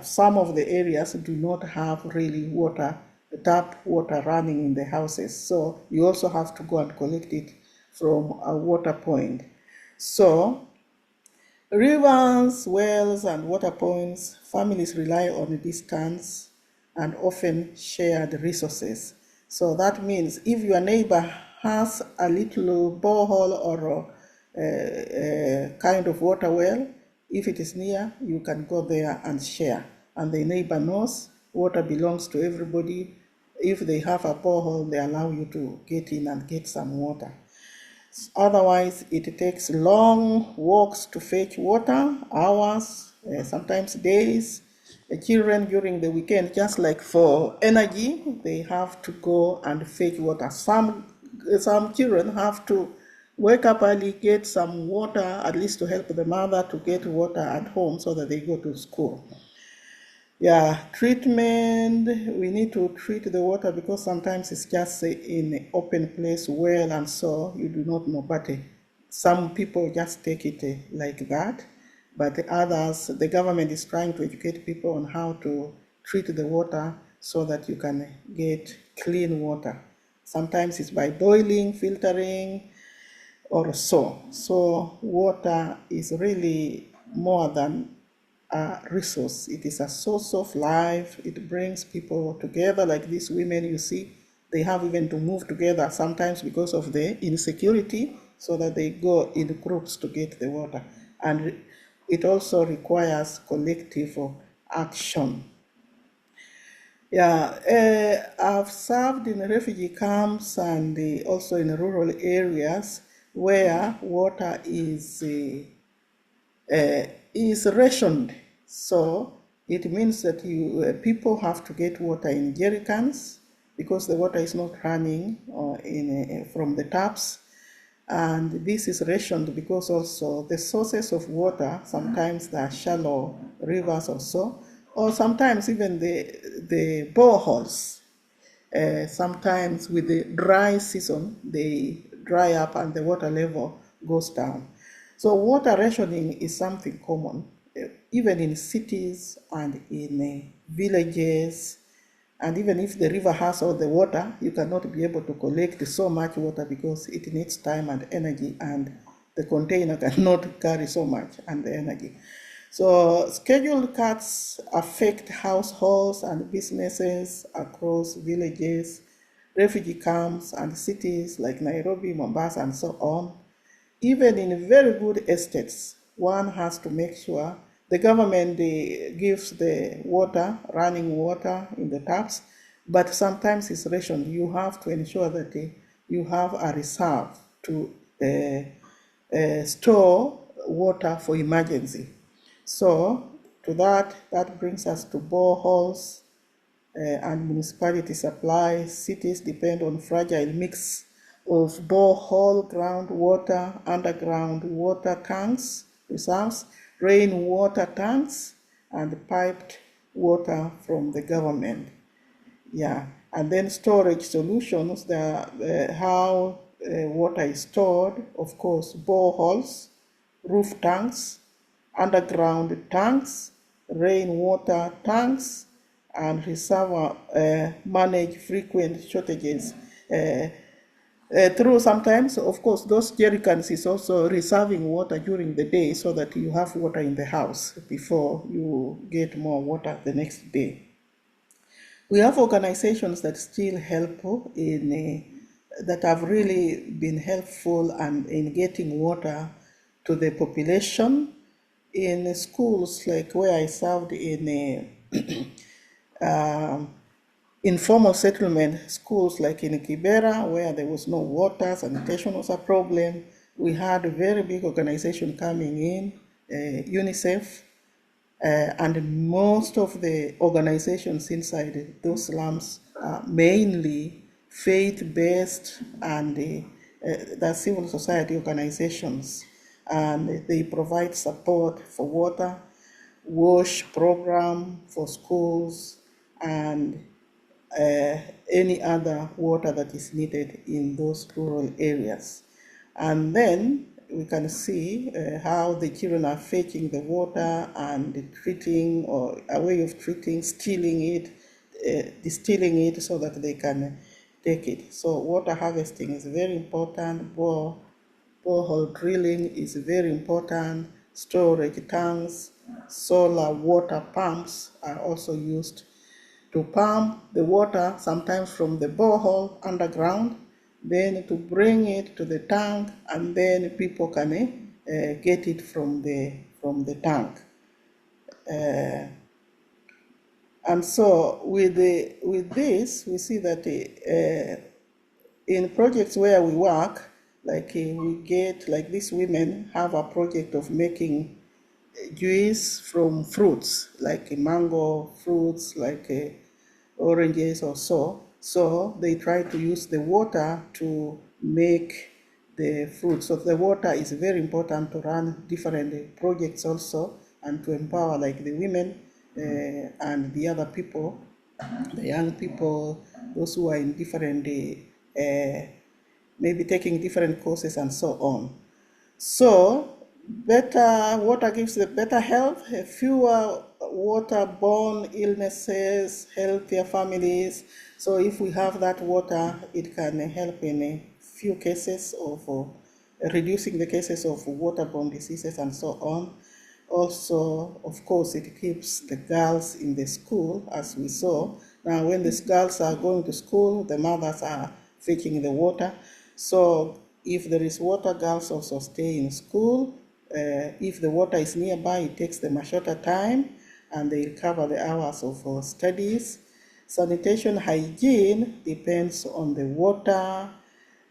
some of the areas do not have really water, tap water running in the houses. So you also have to go and collect it from a water point. So rivers, wells, and water points, families rely on distance and often shared resources. So that means if your neighbor has a little borehole or a kind of water well, if it is near, you can go there and share. And the neighbor knows water belongs to everybody. If they have a borehole, they allow you to get in and get some water. Otherwise, it takes long walks to fetch water, hours, sometimes days. The children during the weekend, just like for energy, they have to go and fetch water. Some children have to wake up early, get some water, at least to help the mother to get water at home so that they go to school. Yeah, treatment, we need to treat the water because sometimes it's just in an open place, well, and so you do not know. But some people just take it like that. But the others, the government is trying to educate people on how to treat the water so that you can get clean water. Sometimes it's by boiling, filtering, or so. So water is really more than a resource. It is a source of life. It brings people together, like these women you see. They have even to move together sometimes because of the insecurity, so that they go in groups to get the water. And it also requires collective action. Yeah, I've served in refugee camps and also in rural areas where water is rationed. So it means that people have to get water in jerry cans because the water is not running from the taps. And this is rationed because also the sources of water, sometimes they are shallow rivers or so, or sometimes even the boreholes. Sometimes with the dry season, they dry up and the water level goes down. So water rationing is something common, even in cities and in villages. And even if the river has all the water, you cannot be able to collect so much water because it needs time and energy, and the container cannot carry so much and the energy. So scheduled cuts affect households and businesses across villages, refugee camps, and cities like Nairobi, Mombasa, and so on. Even in very good estates, one has to make sure the government gives the water, running water in the taps, but sometimes it's rationed. You have to ensure that you have a reserve to store water for emergency. So to that brings us to boreholes and municipality supply. Cities depend on fragile mix of borehole groundwater, underground water tanks, reserves, rainwater tanks, and piped water from the government. Yeah, and then storage solutions, how water is stored, of course, boreholes, roof tanks, underground tanks, rainwater tanks, and reservoir manage frequent shortages. Through sometimes, of course, those jerry cans is also reserving water during the day so that you have water in the house before you get more water the next day. We have organizations that still help that have really been helpful and in getting water to the population. In schools like where I served in informal settlement schools like in Kibera, where there was no water, sanitation was a problem. We had a very big organization coming in, UNICEF, and most of the organizations inside those slums are mainly faith-based and the civil society organizations. And they provide support for water, wash program for schools, and any other water that is needed in those rural areas. And then we can see how the children are fetching the water and treating, or a way of treating, stealing it, distilling it so that they can take it. So water harvesting is very important. Borehole drilling is very important. Storage tanks, solar water pumps are also used to pump the water, sometimes from the borehole underground, then to bring it to the tank, and then people can get it from the tank. And so with this, we see that in projects where we work, like we get, like these women have a project of making juice from fruits, like mango fruits, like oranges or so. So they try to use the water to make the fruit. So the water is very important to run different projects also, and to empower like the women and the other people, the young people, those who are in different, maybe taking different courses and so on. So better water gives the better health, fewer waterborne illnesses, healthier families. So if we have that water, it can help in a few cases of reducing the cases of waterborne diseases and so on. Also, of course, it keeps the girls in the school, as we saw. Now, when the girls are going to school, the mothers are fetching the water. So if there is water, girls also stay in school. If the water is nearby, it takes them a shorter time, and they recover the hours of studies. Sanitation hygiene depends on the water,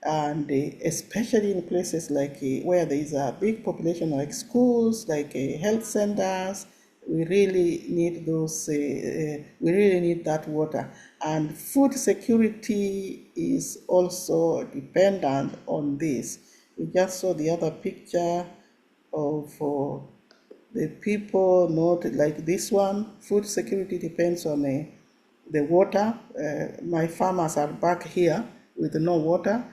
and especially in places like where there is a big population, like schools, like health centers, we really need those. We really need that water, and food security is also dependent on this. We just saw the other picture of the people, not like this one. Food security depends on the water. My farmers are back here with no water.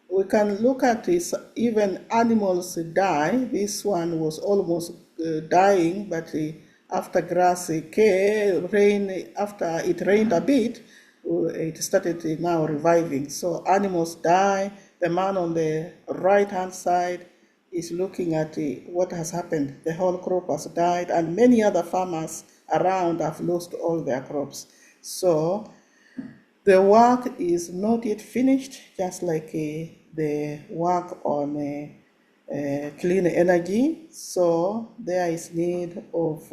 We can look at this, even animals die. This one was almost dying, but after grass rain, after it rained a bit, it started now reviving. So animals die. The man on the right-hand side is looking at what has happened. The whole crop has died, and many other farmers around have lost all their crops. So the work is not yet finished, just like the work on clean energy. So there is need of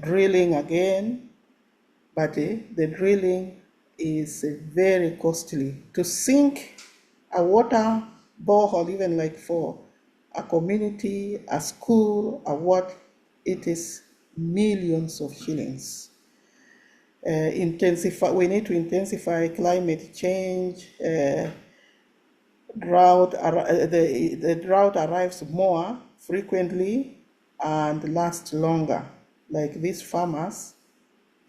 drilling again, but the drilling is very costly. To sink a water borehole, even like for a community, a school, a what, it is millions of shillings. We need to intensify climate change. The drought arrives more frequently and lasts longer. Like these farmers,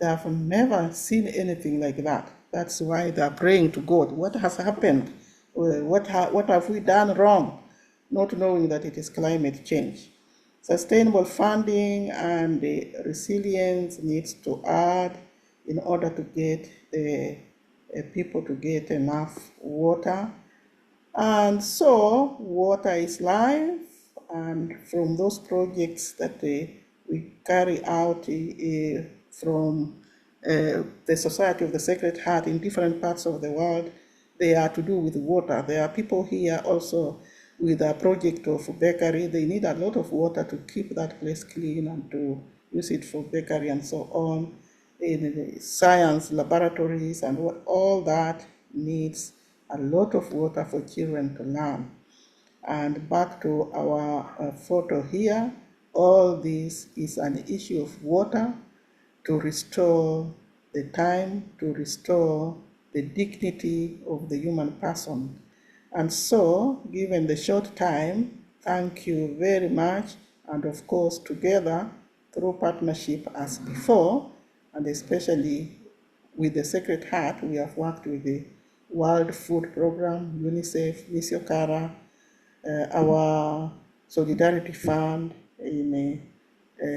They have never seen anything like that. That's why they're praying to God. What has happened? What have we done wrong? Not knowing that it is climate change. Sustainable funding and the resilience needs to add in order to get the people to get enough water. And so water is life, and from those projects that we carry out from the Society of the Sacred Heart in different parts of the world, they are to do with water. There are people here also with a project of bakery. They need a lot of water to keep that place clean and to use it for bakery and so on. In the science laboratories and all that needs a lot of water for children to learn. And back to our photo here, all this is an issue of water to restore the time, to restore the dignity of the human person. And so, given the short time, thank you very much. And of course, together, through partnership as before, and especially with the Sacred Heart, we have worked with the World Food Program, UNICEF, Missio Cara, our Solidarity Fund in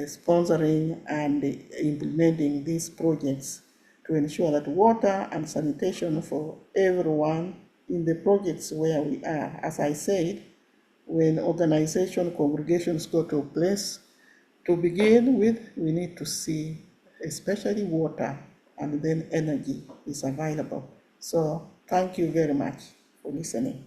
sponsoring and implementing these projects to ensure that water and sanitation for everyone in the projects where we are. As I said, when organization congregations go to a place, to begin with, we need to see especially water, and then energy is available. So thank you very much for listening.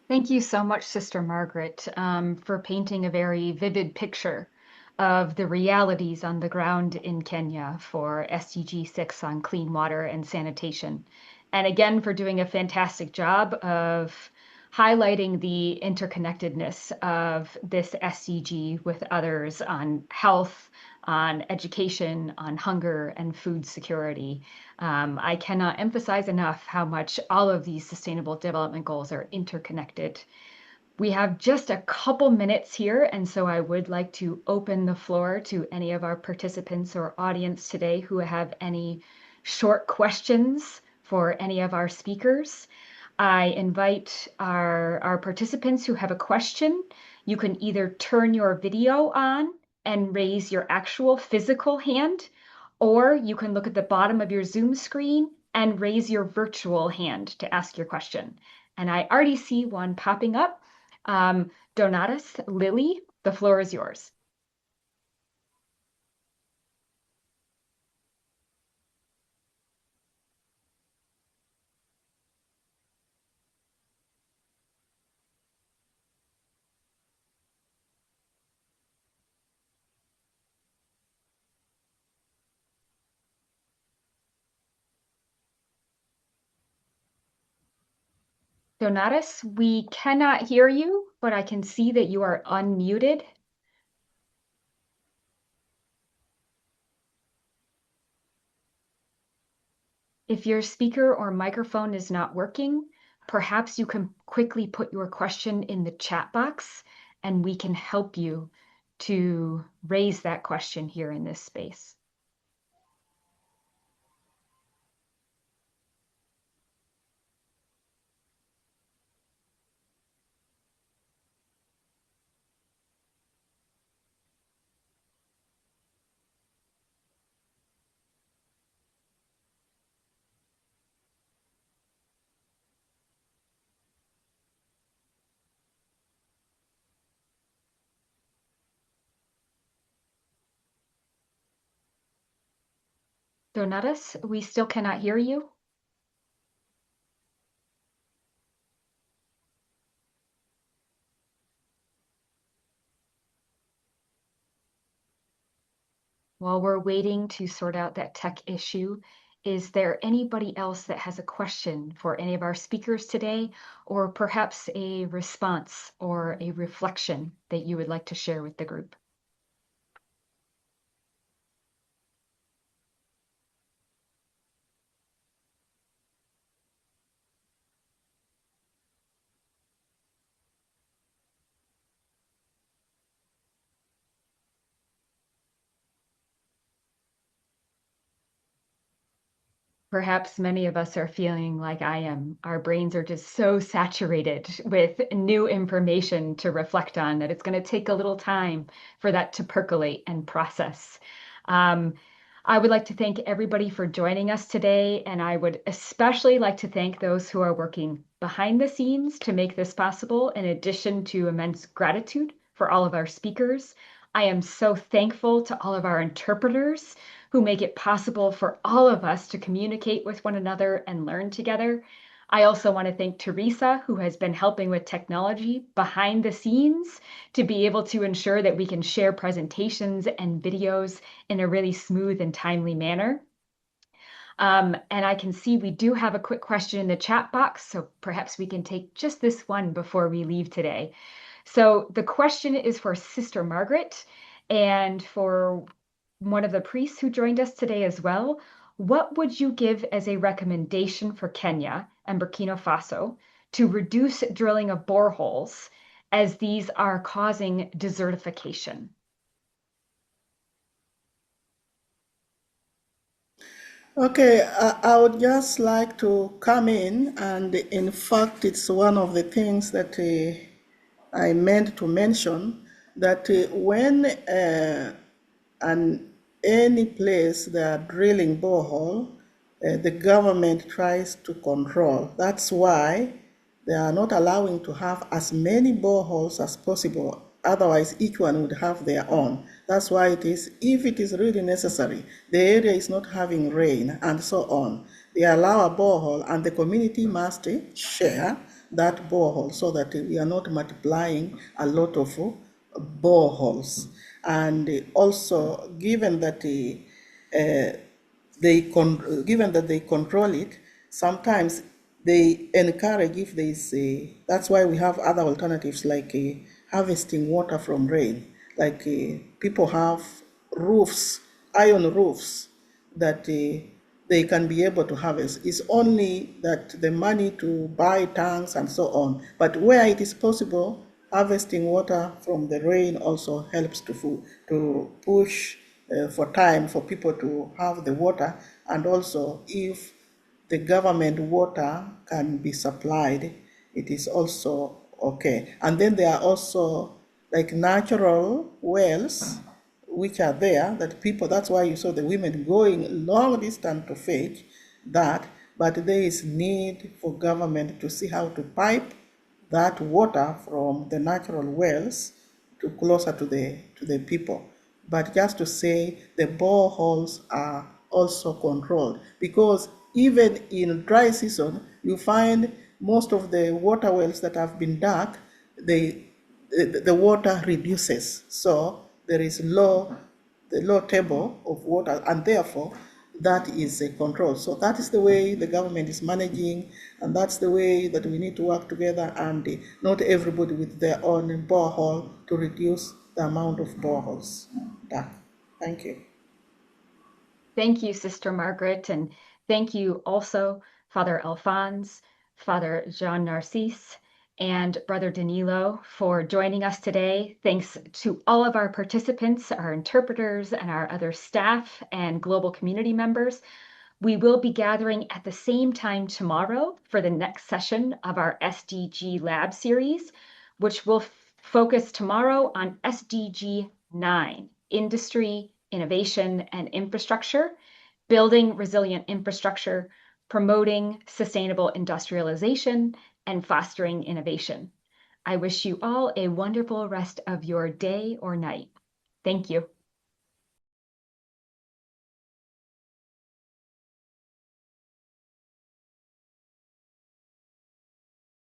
Thank you so much, Sister Margaret, for painting a very vivid picture of the realities on the ground in Kenya for SDG 6 on clean water and sanitation. And again, for doing a fantastic job of highlighting the interconnectedness of this SDG with others on health, on education, on hunger and food security. I cannot emphasize enough how much all of these sustainable development goals are interconnected. We have just a couple minutes here, and so I would like to open the floor to any of our participants or audience today who have any short questions for any of our speakers. I invite our participants who have a question. You can either turn your video on and raise your actual physical hand, or you can look at the bottom of your Zoom screen and raise your virtual hand to ask your question. And I already see one popping up. Donatus, Lily, the floor is yours. Donatus, we cannot hear you, but I can see that you are unmuted. If your speaker or microphone is not working, perhaps you can quickly put your question in the chat box and we can help you to raise that question here in this space. Donatus, we still cannot hear you. While we're waiting to sort out that tech issue, is there anybody else that has a question for any of our speakers today, or perhaps a response or a reflection that you would like to share with the group? Perhaps many of us are feeling like I am. Our brains are just so saturated with new information to reflect on that it's going to take a little time for that to percolate and process. Um, I would like to thank everybody for joining us today, and I would especially like to thank those who are working behind the scenes to make this possible, in addition to immense gratitude for all of our speakers. I am so thankful to all of our interpreters who make it possible for all of us to communicate with one another and learn together. I also want to thank Teresa, who has been helping with technology behind the scenes to be able to ensure that we can share presentations and videos in a really smooth and timely manner. And I can see we do have a quick question in the chat box, so perhaps we can take just this one before we leave today. So the question is for Sister Margaret and for one of the priests who joined us today as well. What would you give as a recommendation for Kenya and Burkina Faso to reduce drilling of boreholes, as these are causing desertification? Okay, I would just like to come in, and in fact, it's one of the things that I meant to mention, that when any place they are drilling borehole, the government tries to control. That's why they are not allowing to have as many boreholes as possible. Otherwise, each one would have their own. That's why it is, if it is really necessary, the area is not having rain and so on, they allow a borehole and the community must share that borehole so that we are not multiplying a lot of boreholes. And also, given that given that they control it, sometimes they encourage, if there is that's why we have other alternatives like harvesting water from rain. Like people have roofs, iron roofs, that they can be able to harvest. It's only that the money to buy tanks and so on. But where it is possible, harvesting water from the rain also helps to push for time for people to have the water. And also, if the government water can be supplied, it is also okay. And then there are also like natural wells which are there that people, that's why you saw the women going long distance to fetch that, but there is need for government to see how to pipe that water from the natural wells to closer to the people. But just to say the boreholes are also controlled, because even in dry season, you find most of the water wells that have been dug, the water reduces. So there is the low table of water, and therefore that is a control. So that is the way the government is managing, and that's the way that we need to work together, and not everybody with their own borehole, to reduce the amount of boreholes. Thank you. Thank you, Sister Margaret, and thank you also, Father Alphonse, Father Jean Narcisse, and Brother Danilo for joining us today. Thanks to all of our participants, our interpreters, and our other staff and global community members. We will be gathering at the same time tomorrow for the next session of our SDG Lab series, which will focus tomorrow on SDG 9, Industry, Innovation, and Infrastructure, building resilient infrastructure, promoting sustainable industrialization, and fostering innovation. I wish you all a wonderful rest of your day or night. Thank you.